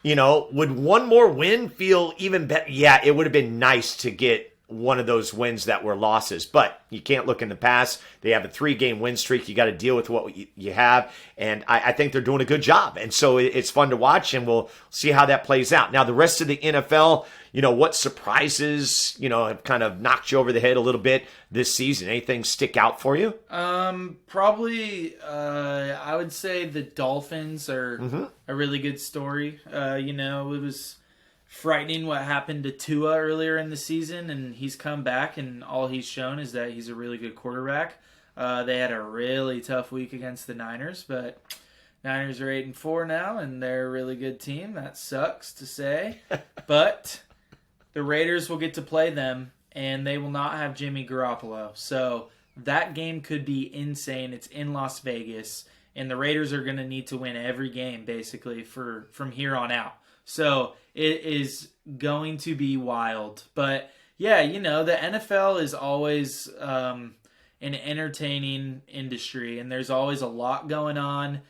You know, would one more win feel even better? Yeah, it would have been nice to get one of those wins that were losses, but you can't look in the past. They have a 3-game win streak. You got to deal with what you have, and I think they're doing a good job. And so it's fun to watch, and we'll see how that plays out. Now, the rest of the NFL, you know, what surprises, you know, have kind of knocked you over the head a little bit this season? Anything stick out for you? Probably, I would say the Dolphins are a really good story. You know, it was frightening what happened to Tua earlier in the season, and he's come back, and all he's shown is that he's a really good quarterback. They had a really tough week against the Niners, but Niners are 8-4 now, and they're a really good team. That sucks to say, but the Raiders will get to play them, and they will not have Jimmy Garoppolo. So that game could be insane. It's in Las Vegas, and the Raiders are going to need to win every game, basically, from here on out. So it is going to be wild. But, yeah, you know, the NFL is always an entertaining industry, and there's always a lot going on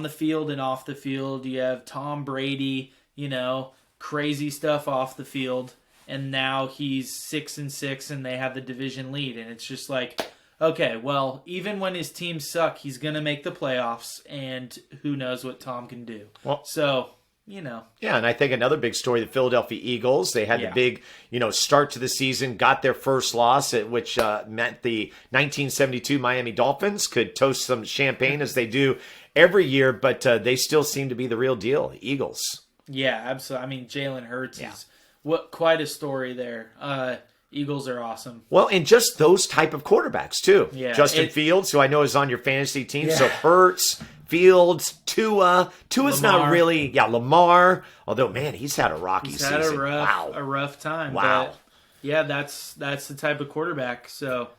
the field and off the field. You have Tom Brady, you know, crazy stuff off the field, and now he's 6-6, and they have the division lead. And it's just like, okay, well, even when his teams suck, he's going to make the playoffs, and who knows what Tom can do. Well, so, you know. Yeah, and I think another big story, the Philadelphia Eagles, they had the big, you know, start to the season, got their first loss, which meant the 1972 Miami Dolphins could toast some champagne as they do every year, but they still seem to be the real deal, the Eagles. Yeah, absolutely. I mean, Jalen Hurts is quite a story there. Eagles are awesome. Well, and just those type of quarterbacks, too. Yeah, Justin Fields, who I know is on your fantasy team. Yeah. So Hurts, Fields, Tua. Tua's Lamar. Not really, Lamar. Although, man, he's had a rocky season. He's had a rough time. Wow. But, yeah, that's the type of quarterback. So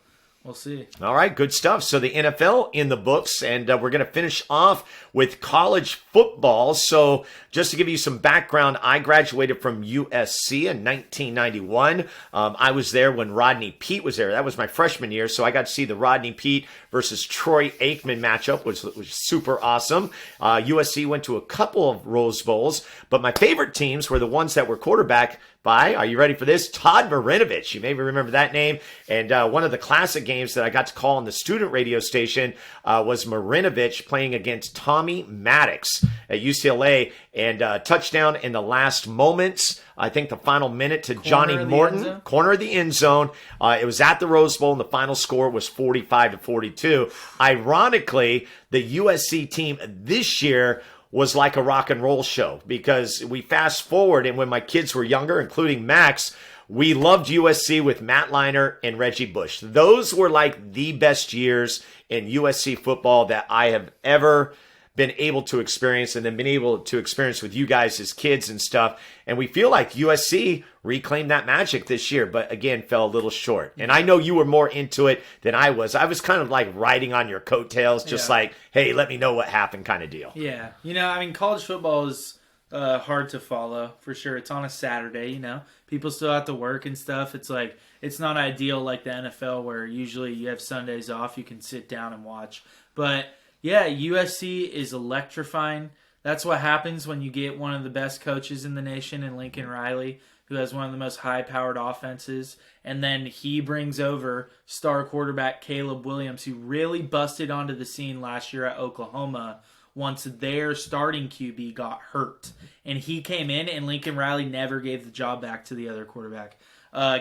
We'll see. All right, good stuff. So the NFL in the books, and we're going to finish off with college football. So just to give you some background, I graduated from USC in 1991. I was there when Rodney Peete was there. That was my freshman year, so I got to see the Rodney Peete versus Troy Aikman matchup, which was super awesome. USC went to a couple of Rose Bowls, but my favorite teams were the ones that were quarterback by, are you ready for this? Todd Marinovich. You maybe remember that name. And one of the classic games that I got to call on the student radio station was Marinovich playing against Tommy Maddox at UCLA, and touchdown in the last moments. I think the final minute to Johnny Morton, corner of the end zone. It was at the Rose Bowl, and the final score was 45-42. Ironically, the USC team this year was like a rock and roll show, because we fast forward, and when my kids were younger, including Max, we loved USC with Matt Leinart and Reggie Bush. Those were like the best years in USC football that I have ever been able to experience, and then been able to experience with you guys as kids and stuff. And we feel like USC reclaimed that magic this year, but again, fell a little short. And I know you were more into it than I was. I was kind of like riding on your coattails, just like, hey, let me know what happened kind of deal. Yeah. You know, I mean, college football is hard to follow, for sure. It's on a Saturday, you know. People still have to work and stuff. It's like, it's not ideal like the NFL, where usually you have Sundays off, you can sit down and watch. But yeah, USC is electrifying. That's what happens when you get one of the best coaches in the nation in Lincoln Riley, who has one of the most high-powered offenses. And then he brings over star quarterback Caleb Williams, who really busted onto the scene last year at Oklahoma once their starting QB got hurt. And he came in, and Lincoln Riley never gave the job back to the other quarterback.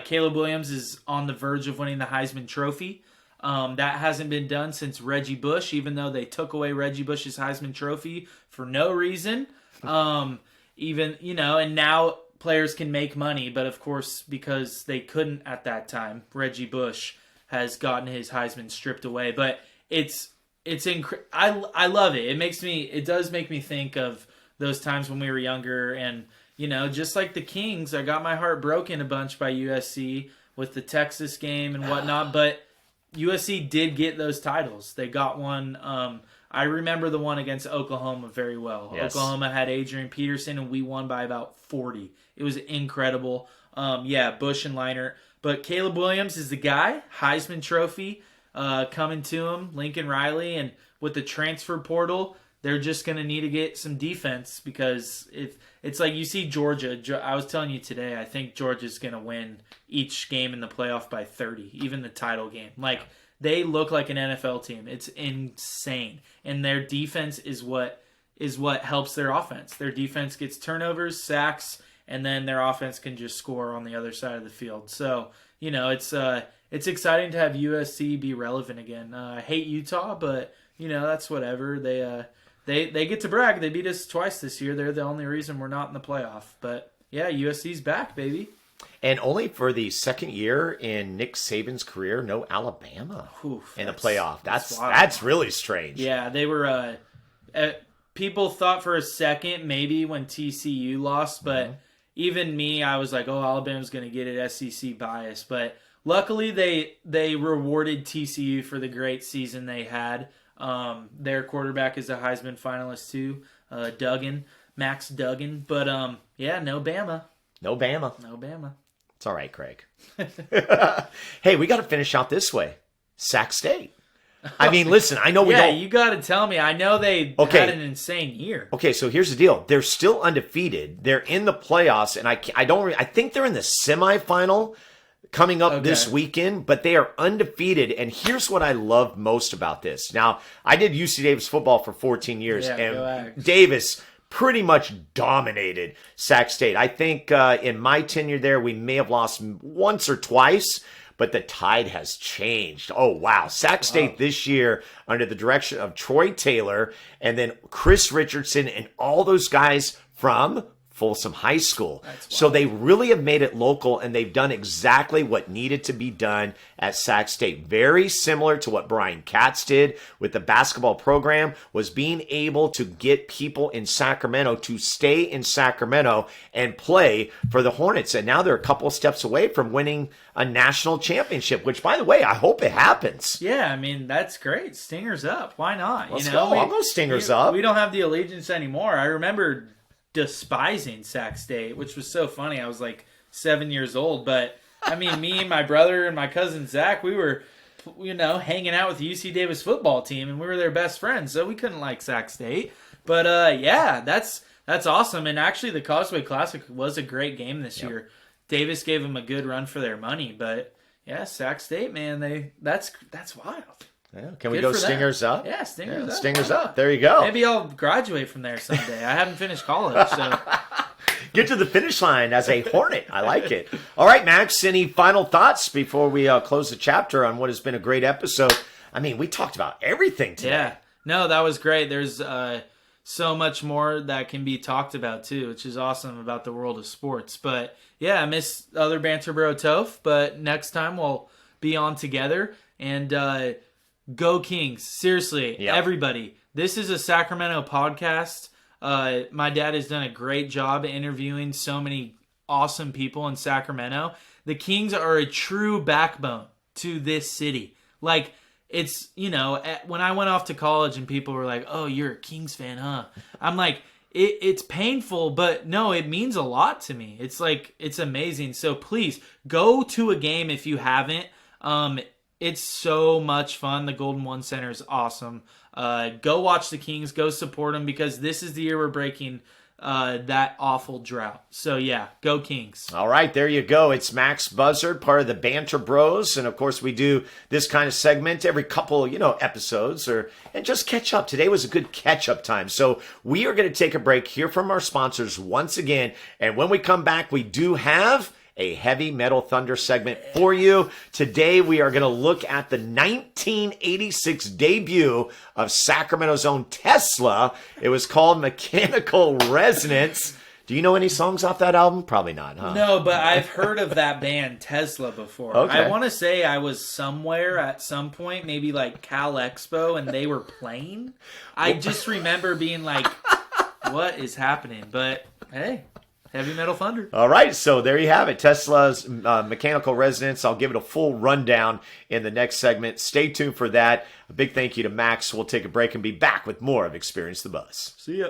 Caleb Williams is on the verge of winning the Heisman Trophy. That hasn't been done since Reggie Bush, even though they took away Reggie Bush's Heisman Trophy for no reason. Even, you know, and now players can make money, but of course, because they couldn't at that time, Reggie Bush has gotten his Heisman stripped away. But I love it. It does make me think of those times when we were younger, and, you know, just like the Kings, I got my heart broken a bunch by USC with the Texas game and whatnot, but USC did get those titles. They got one. I remember the one against Oklahoma very well. Yes. Oklahoma had Adrian Peterson, and we won by about 40. It was incredible. Bush and Leinart. But Caleb Williams is the guy. Heisman Trophy coming to him. Lincoln Riley. And with the transfer portal, they're just going to need to get some defense, because it's like you see Georgia. I was telling you today, I think Georgia's going to win each game in the playoff by 30, even the title game. Like, they look like an NFL team. It's insane. And their defense is what helps their offense. Their defense gets turnovers, sacks, and then their offense can just score on the other side of the field. So, you know, it's exciting to have USC be relevant again. I hate Utah, but, you know, that's whatever. They get to brag. They beat us twice this year. They're the only reason we're not in the playoff. But, yeah, USC's back, baby. And only for the second year in Nick Saban's career, no Alabama in the playoff. That's really strange. Yeah, they were people thought for a second maybe when TCU lost, but even me, I was like, oh, Alabama's going to get it, SEC bias. But luckily they rewarded TCU for the great season they had. Their quarterback is a Heisman finalist too, Max Duggan. But no Bama. No Bama. No Bama. It's all right, Craig. Hey, we got to finish out this way. Sac State. I mean, listen, I know we don't. Yeah, you got to tell me. I know they had an insane year. Okay, so here's the deal. They're still undefeated. They're in the playoffs, and I think they're in the semifinal coming up this weekend, but they are undefeated. And here's what I love most about this. Now, I did UC Davis football for 14 years, and Davis pretty much dominated Sac State. I think in my tenure there, we may have lost once or twice, but the tide has changed. Oh, wow. Sac State this year, under the direction of Troy Taylor and then Chris Richardson and all those guys from Folsom High School. That's So wild. they really have made it local, and they've done exactly what needed to be done at Sac State. Very similar to what Brian Katz did with the basketball program, was being able to get people in Sacramento to stay in Sacramento and play for the Hornets. And now they're a couple of steps away from winning a national championship, which, by the way, I hope it happens. Yeah, I mean, that's great. Stingers up. Why not? Let's go. I'll go Stingers up. We don't have the allegiance anymore. I remember despising Sac State, which was so funny. I was like 7 years old, but I mean, me and my brother and my cousin Zach, we were, hanging out with the UC Davis football team, and we were their best friends, so we couldn't like Sac State. But yeah, that's awesome. And actually, the Causeway Classic was a great game this year. Davis gave them a good run for their money, but yeah, Sac State, man, that's wild. Yeah. Can we Good go for them. Stingers up? Yeah, Stingers up. Stingers up. There you go. Maybe I'll graduate from there someday. I haven't finished college, so Get to the finish line as a Hornet. I like it. All right, Max, any final thoughts before we close the chapter on what has been a great episode? I mean, we talked about everything today. yeah. No, that was great. There's so much more that can be talked about too, which is awesome about the world of sports. But yeah, I miss other Banter Bro Toph, but next time we'll be on together. And go Kings. Seriously, everybody. This is a Sacramento podcast. My dad has done a great job interviewing so many awesome people in Sacramento. The Kings are a true backbone to this city. Like, it's, when I went off to college and people were like, oh, you're a Kings fan, huh? I'm like, it's painful, but no, it means a lot to me. It's like, it's amazing. So please, go to a game if you haven't. It's so much fun. The Golden One Center is awesome. Go watch the Kings. Go support them, because this is the year we're breaking that awful drought. So yeah, go Kings. All right, there you go. It's Max Buzzard, part of the Banter Bros. And of course, we do this kind of segment every couple, episodes and just catch up. Today was a good catch up time. So we are going to take a break, hear from our sponsors once again. And when we come back, we do have a Heavy Metal Thunder segment for you. Today, we are going to look at the 1986 debut of Sacramento's own Tesla. It was called Mechanical Resonance. Do you know any songs off that album? Probably not, huh? No, but I've heard of that band Tesla before. Okay. I want to say I was somewhere at some point, maybe like Cal Expo, and they were playing. I just remember being like, what is happening? But hey, Heavy Metal Thunder. All right, so there you have it. Tesla's Mechanical Resonance. I'll give it a full rundown in the next segment. Stay tuned for that. A big thank you to Max. We'll take a break and be back with more of Experience the Buzz. See ya.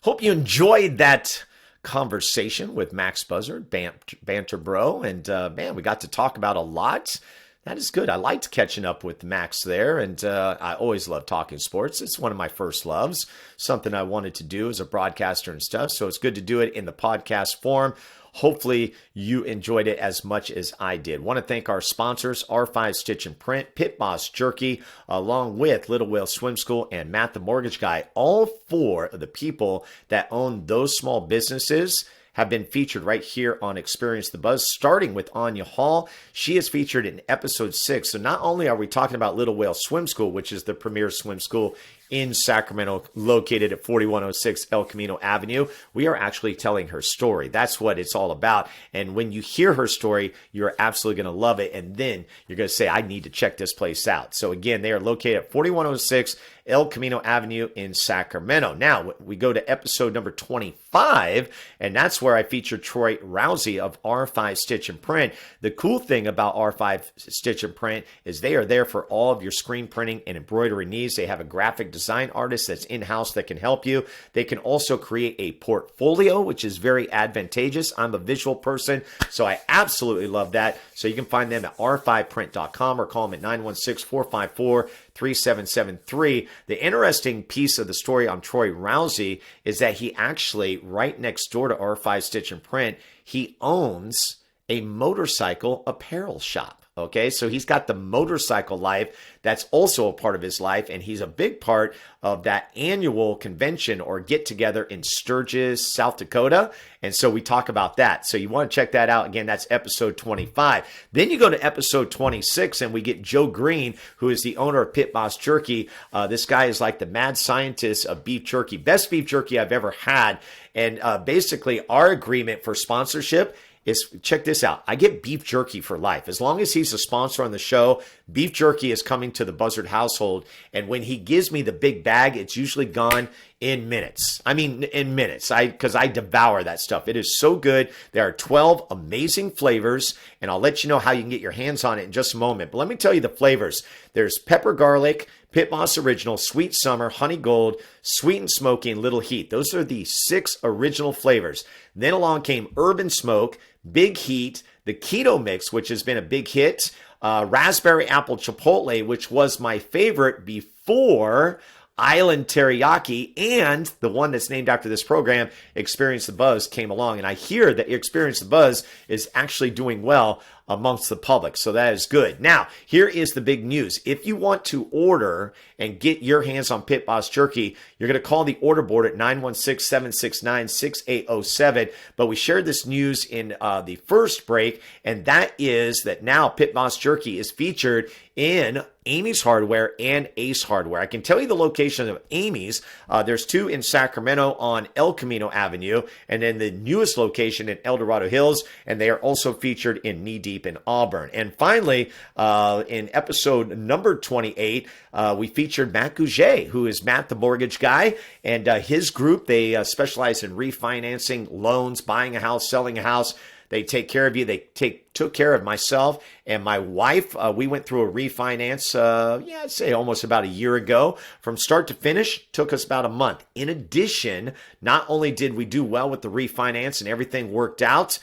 Hope you enjoyed that conversation with Max Buzzard, Banter Bro. And man, we got to talk about a lot. That is good. I liked catching up with Max there, and I always love talking sports. It's one of my first loves, something I wanted to do as a broadcaster and stuff, so it's good to do it in the podcast form. Hopefully you enjoyed it as much as I did. Want to thank our sponsors, R5 Stitch and Print, Pit Boss Jerky, along with Little Whale Swim School and Matt the Mortgage Guy. All four of the people that own those small businesses have been featured right here on Experience the Buzz, starting with Anya Hall. She is featured in episode 6. So not only are we talking about Little Whale Swim School, which is the premier swim school in Sacramento, located at 4106 El Camino Avenue, we are actually telling her story. That's what it's all about. And when you hear her story, you're absolutely going to love it. And then you're going to say, I need to check this place out. So again, they are located at 4106 El Camino Avenue in Sacramento. Now, we go to episode number 25, and that's where I feature Troy Rousey of R5 Stitch and Print. The cool thing about R5 Stitch and Print is they are there for all of your screen printing and embroidery needs. They have a graphic design artist that's in-house that can help you. They can also create a portfolio, which is very advantageous. I'm a visual person, so I absolutely love that. So you can find them at r5print.com or call them at 916-454-3773. The interesting piece of the story on Troy Rousey is that he actually, right next door to R5 Stitch and Print, he owns a motorcycle apparel shop. Okay, so he's got the motorcycle life that's also a part of his life, and he's a big part of that annual convention or get together in Sturgis, South Dakota. And so we talk about that. So you want to check that out. Again, that's episode 25. Then you go to episode 26, and we get Joe Green, who is the owner of Pit Boss Jerky. This guy is like the mad scientist of beef jerky, best beef jerky I've ever had. And basically, our agreement for sponsorship is, check this out. I get beef jerky for life. As long as he's a sponsor on the show, beef jerky is coming to the Buzzard household. And when he gives me the big bag, it's usually gone in minutes. I mean, in minutes, because I devour that stuff. It is so good. There are 12 amazing flavors, and I'll let you know how you can get your hands on it in just a moment. But let me tell you the flavors. There's pepper garlic, Pit Boss Original, Sweet Summer, Honey Gold, Sweet and Smoky, and Little Heat. Those are the 6 original flavors. Then along came Urban Smoke, Big Heat, the Keto Mix, which has been a big hit, Raspberry Apple Chipotle, which was my favorite before Island Teriyaki, and the one that's named after this program, Experience the Buzz, came along. And I hear that Experience the Buzz is actually doing well amongst the public. So that is good. Now, here is the big news. If you want to order and get your hands on Pit Boss Jerky, you're going to call the order board at 916-769-6807. But we shared this news in the first break, and that is that now Pit Boss Jerky is featured in Amy's Hardware and Ace Hardware. I can tell you the location of Amy's. There's 2 in Sacramento on El Camino Avenue, and then the newest location in El Dorado Hills, and they are also featured in Knee Deep in Auburn. And finally, in episode number 28, we featured Matt Gouget, who is Matt the Mortgage Guy, and his group, they specialize in refinancing loans, buying a house, selling a house. They take care of you. They took care of myself and my wife. We went through a refinance, I'd say almost about a year ago. From start to finish, took us about a month. In addition, not only did we do well with the refinance and everything worked out,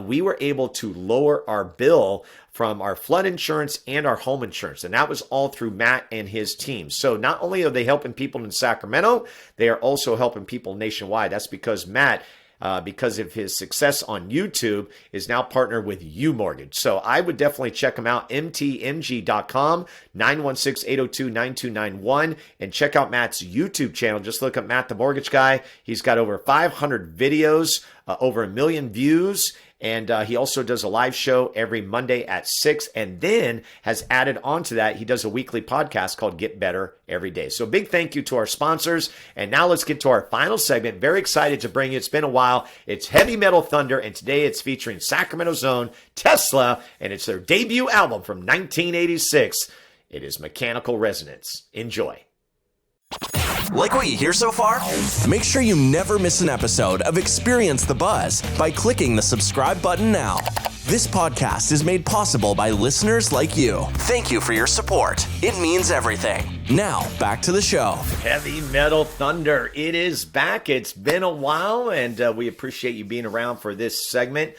we were able to lower our bill from our flood insurance and our home insurance. And that was all through Matt and his team. So not only are they helping people in Sacramento, they are also helping people nationwide. That's because Matt, because of his success on YouTube, is now partnered with U Mortgage. So I would definitely check him out, mtmg.com, 916-802-9291, and check out Matt's YouTube channel. Just look up Matt the Mortgage Guy. He's got over 500 videos, over 1 million views, and he also does a live show every Monday at 6, and then has added on to that, he does a weekly podcast called Get Better Every Day. So big thank you to our sponsors. And now let's get to our final segment. Very excited to bring you. It's been a while. It's Heavy Metal Thunder, and today it's featuring Sacramento's own Tesla, and it's their debut album from 1986. It is Mechanical Resonance. Enjoy. Like what you hear so far? Make sure you never miss an episode of Experience the Buzz by clicking the subscribe button now. This podcast is made possible by listeners like you. Thank you for your support. It means everything. Now, back to the show. Heavy Metal Thunder. It is back. It's been a while, and we appreciate you being around for this segment.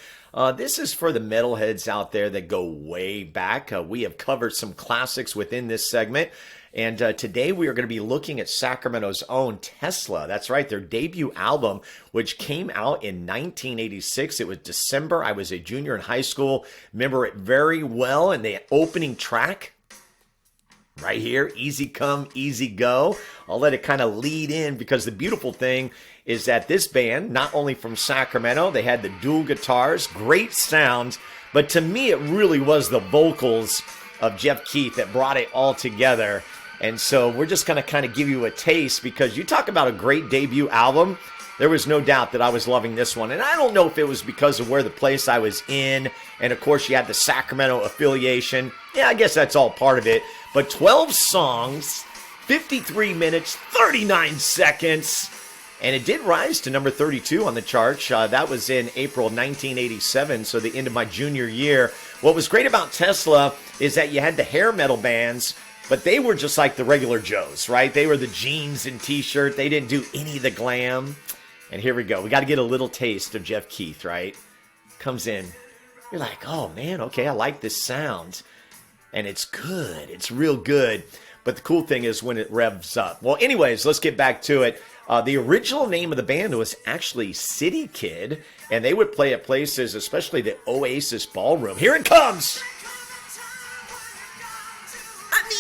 This is for the metalheads out there that go way back. We have covered some classics within this segment. And today we are going to be looking at Sacramento's own Tesla. That's right, their debut album, which came out in 1986. It was December. I was a junior in high school. Remember it very well. And the opening track, right here, Easy Come, Easy Go. I'll let it kind of lead in, because the beautiful thing is that this band, not only from Sacramento, they had the dual guitars, great sounds, but to me it really was the vocals of Jeff Keith that brought it all together. And so we're just going to kind of give you a taste, because you talk about a great debut album. There was no doubt that I was loving this one. And I don't know if it was because of where the place I was in. And of course, you had the Sacramento affiliation. Yeah, I guess that's all part of it. But 12 songs, 53 minutes, 39 seconds. And it did rise to number 32 on the charts. That was in April 1987, so the end of my junior year. What was great about Tesla is that you had the hair metal bands, but they were just like the regular Joes, right? They were the jeans and t-shirt. They didn't do any of the glam. And here we go. We got to get a little taste of Jeff Keith, right? Comes in. You're like, oh, man, okay, I like this sound. And it's good. It's real good. But the cool thing is when it revs up. Well, anyways, let's get back to it. The original name of the band was actually City Kid, and they would play at places, especially the Oasis Ballroom. Here it comes!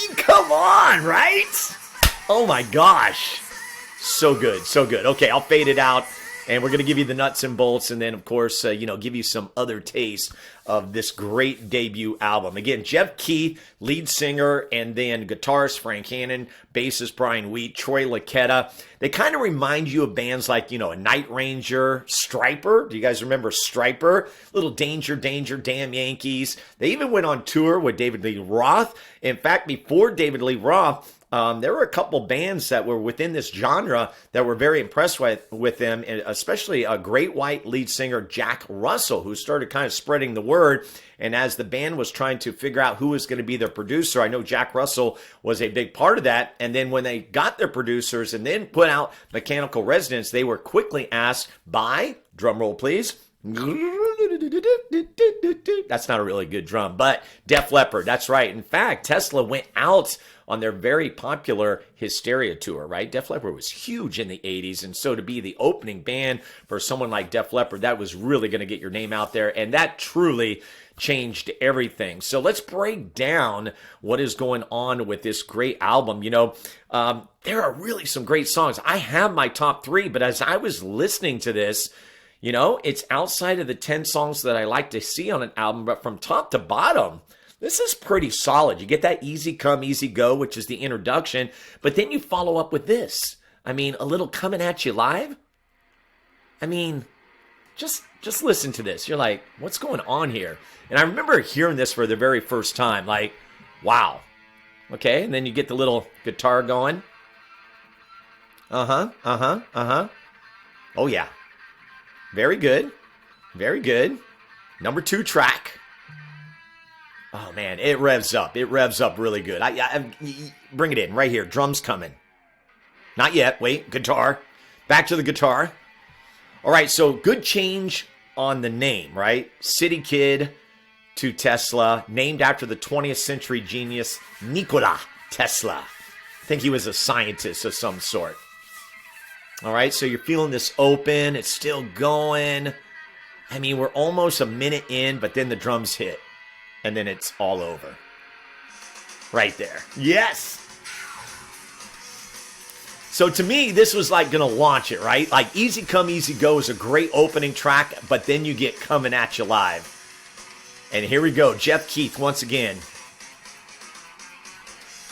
mean, come on, right? Oh my gosh. So good, so good. Okay, I'll fade it out. And we're going to give you the nuts and bolts and then, of course, give you some other taste of this great debut album. Again, Jeff Keith, lead singer, and then guitarist Frank Hannon, bassist Brian Wheat, Troy Laketta. They kind of remind you of bands like, a Night Ranger, Striper. Do you guys remember Striper? Little Danger, Danger, Damn Yankees. They even went on tour with David Lee Roth. In fact, before David Lee Roth, there were a couple bands that were within this genre that were very impressed with them, and especially a Great White lead singer, Jack Russell, who started kind of spreading the word. And as the band was trying to figure out who was going to be their producer, I know Jack Russell was a big part of that. And then when they got their producers and then put out Mechanical Resonance, they were quickly asked by, drum roll please, that's not a really good drum, but Def Leppard, that's right. In fact, Tesla went out on their very popular Hysteria tour, right? Def Leppard was huge in the 80s, and so to be the opening band for someone like Def Leppard, that was really going to get your name out there, and that truly changed everything. So let's break down what is going on with this great album. There are really some great songs. I have my top 3, but as I was listening to this, it's outside of the 10 songs that I like to see on an album, but from top to bottom, this is pretty solid. You get that Easy Come, Easy Go, which is the introduction, but then you follow up with this. A little Coming At You Live. Just listen to this. You're like, what's going on here? And I remember hearing this for the very first time, like, wow. Okay, and then you get the little guitar going. Oh, yeah. Very good. Very good. Number 2 track. Oh, man, it revs up. It revs up really good. I bring it in right here. Drums coming. Not yet. Wait, guitar. Back to the guitar. All right, so good change on the name, right? City Kid to Tesla, named after the 20th century genius Nikola Tesla. I think he was a scientist of some sort. All right, so you're feeling this open. It's still going. We're almost a minute in, but then the drums hit. And then it's all over. Right there. Yes! So to me, this was like going to launch it, right? Like Easy Come, Easy Go is a great opening track, but then you get Coming At You Live. And here we go. Jeff Keith once again.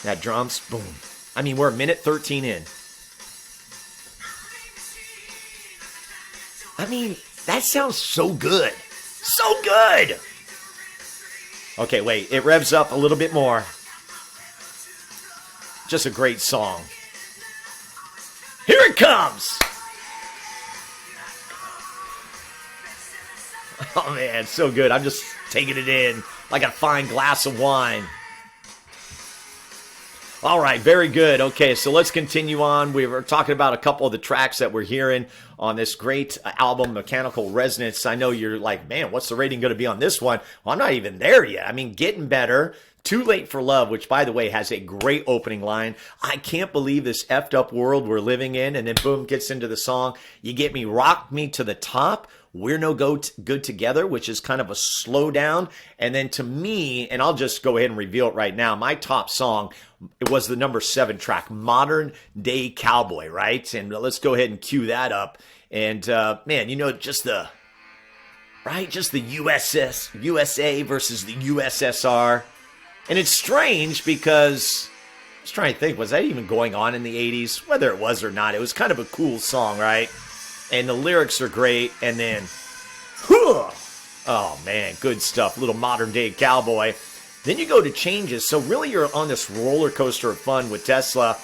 That drums, boom. We're a minute 13 in. That sounds so good. So good! Okay, wait. It revs up a little bit more. Just a great song. Here it comes! Oh, man, so good. I'm just taking it in like a fine glass of wine. All right, very good. Okay, so let's continue on. We were talking about a couple of the tracks that we're hearing on this great album, Mechanical Resonance. I know you're like, man, what's the rating going to be on this one? Well, I'm not even there yet. Getting better. Too Late for Love, which, by the way, has a great opening line. I can't believe this effed up world we're living in. And then, boom, gets into the song. You Get Me, Rock Me to the Top. We're No Good Together, which is kind of a slowdown. And then to me, and I'll just go ahead and reveal it right now, my top song, it was the number 7 track, Modern Day Cowboy, right? And let's go ahead and cue that up. And man, just the USA versus the USSR. And it's strange because I was trying to think, was that even going on in the 80s? Whether it was or not, it was kind of a cool song, right? And the lyrics are great. And then, oh man, good stuff. Little Modern Day Cowboy. Then you go to Changes. So really you're on this roller coaster of fun with Tesla.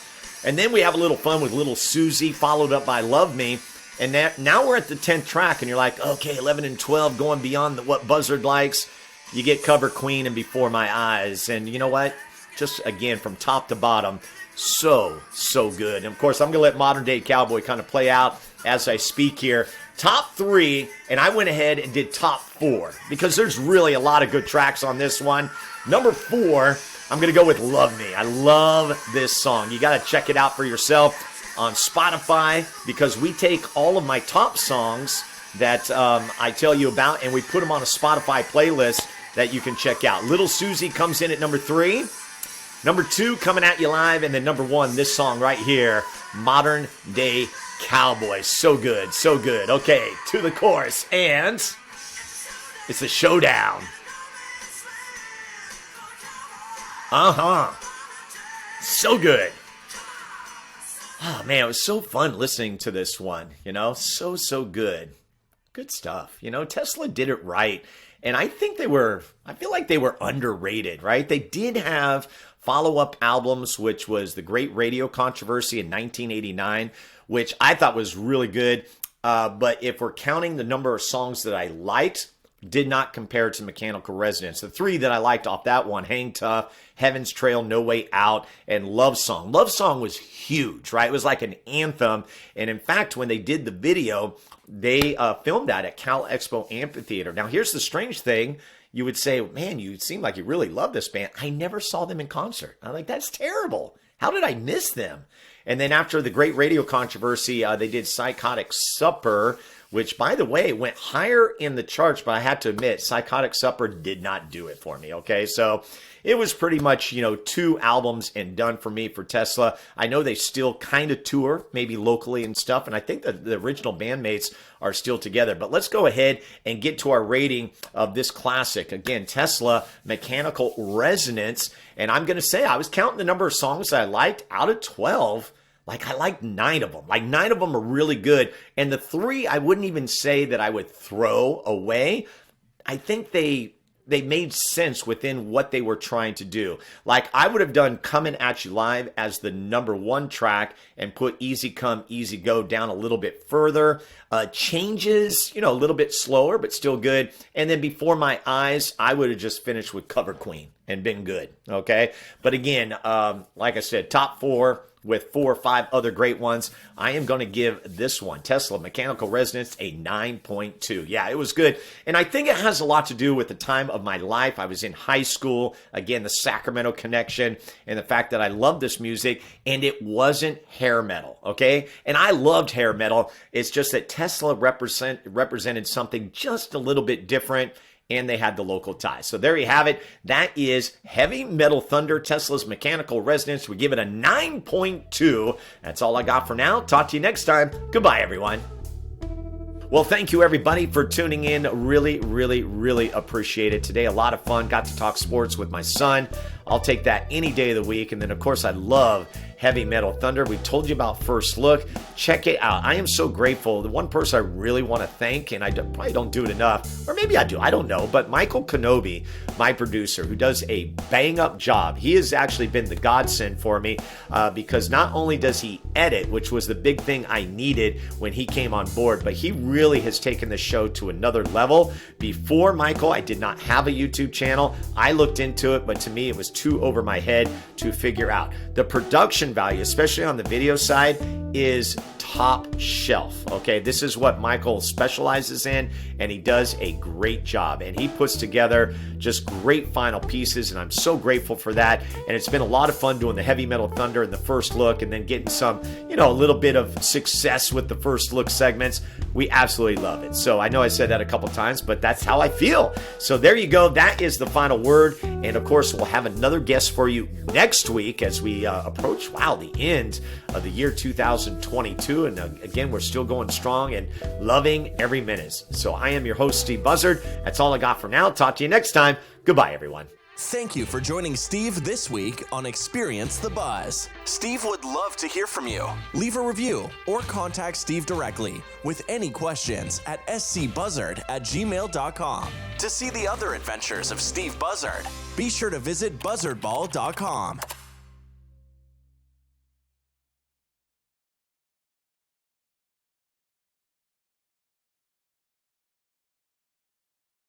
And then we have a little fun with Little Susie, followed up by Love Me. And now we're at the 10th track, and you're like, okay, 11 and 12, going beyond what Buzzard likes. You get Cover Queen and Before My Eyes. And you know what? Just, again, from top to bottom, so good. And, of course, I'm going to let Modern Day Cowboy kind of play out as I speak here. Top 3, and I went ahead and did top 4 because there's really a lot of good tracks on this one. Number 4, I'm going to go with Love Me. I love this song. You got to check it out for yourself on Spotify because we take all of my top songs that I tell you about and we put them on a Spotify playlist that you can check out. Little Susie comes in at number 3. Number 2 coming at you live, and then number 1, this song right here, Modern Day Cowboy. So good, so good. Okay, to the chorus, and it's a showdown. So good. Oh, man, it was so fun listening to this one, so good. Good stuff. Tesla did it right. And I feel like they were underrated, right? They did have follow-up albums, which was The Great Radio Controversy in 1989, which I thought was really good. But if we're counting the number of songs that I liked, did not compare to Mechanical Resonance. The 3 that I liked off that one, Hang Tough, Heaven's Trail, No Way Out, and Love Song. Love Song was huge, right? It was like an anthem. And in fact, when they did the video, they filmed that at Cal Expo Amphitheater. Now, here's the strange thing. You would say, man, you seem like you really love this band. I never saw them in concert. I'm like, that's terrible. How did I miss them? And then after the Great Radio Controversy, they did Psychotic Supper, which, by the way, went higher in the charts, but I had to admit, Psychotic Supper did not do it for me, okay? So it was pretty much, 2 albums and done for me for Tesla. I know they still kind of tour, maybe locally and stuff, and I think that the original bandmates are still together. But let's go ahead and get to our rating of this classic. Again, Tesla, Mechanical Resonance, and I'm going to say I was counting the number of songs that I liked. Out of 12, I liked 9 of them. 9 of them are really good. And the 3, I wouldn't even say that I would throw away. I think they made sense within what they were trying to do. I would have done Coming At You Live as the number 1 track and put Easy Come, Easy Go down a little bit further. Changes, a little bit slower, but still good. And then Before My Eyes, I would have just finished with Cover Queen and been good, okay? But again, like I said, top 4 with 4 or 5 other great ones. I am going to give this one, Tesla Mechanical Resonance, a 9.2. Yeah, it was good. And I think it has a lot to do with the time of my life. I was in high school. Again, the Sacramento connection and the fact that I loved this music, and it wasn't hair metal, okay? And I loved hair metal. It's just that Tesla represented something just a little bit different, and they had the local ties. So there you have it. That is Heavy Metal Thunder, Tesla's Mechanical Resonance. We give it a 9.2. That's all I got for now. Talk to you next time. Goodbye, everyone. Well, thank you, everybody, for tuning in. Really, really, really appreciate it. Today, a lot of fun. Got to talk sports with my son. I'll take that any day of the week. And then, of course, I love Heavy Metal Thunder. We told you about First Look. Check it out. I am so grateful. The one person I really want to thank, and I probably don't do it enough, or maybe I do, I don't know, but Michael Kenobi, my producer, who does a bang-up job. He has actually been the godsend for me because not only does he edit, which was the big thing I needed when he came on board, but he really has taken the show to another level. Before Michael, I did not have a YouTube channel. I looked into it, but to me, it was too over my head to figure out. The production value, especially on the video side, is top shelf. Okay, this is what Michael specializes in, and he does a great job, and he puts together just great final pieces, and I'm so grateful for that. And it's been a lot of fun doing the Heavy Metal Thunder and the First Look, and then getting some, a little bit of success with the First Look segments. We absolutely love it. So I know I said that a couple times, but that's how I feel. So there you go. That is the final word. And of course, we'll have another guest for you next week as we approach, the end of the year 2022. And again, we're still going strong and loving every minute. So I am your host, Steve Buzzard. That's all I got for now. Talk to you next time. Goodbye, everyone. Thank you for joining Steve this week on Experience the Buzz. Steve would love to hear from you. Leave a review or contact Steve directly with any questions at scbuzzard@gmail.com. To see the other adventures of Steve Buzzard, be sure to visit buzzardball.com.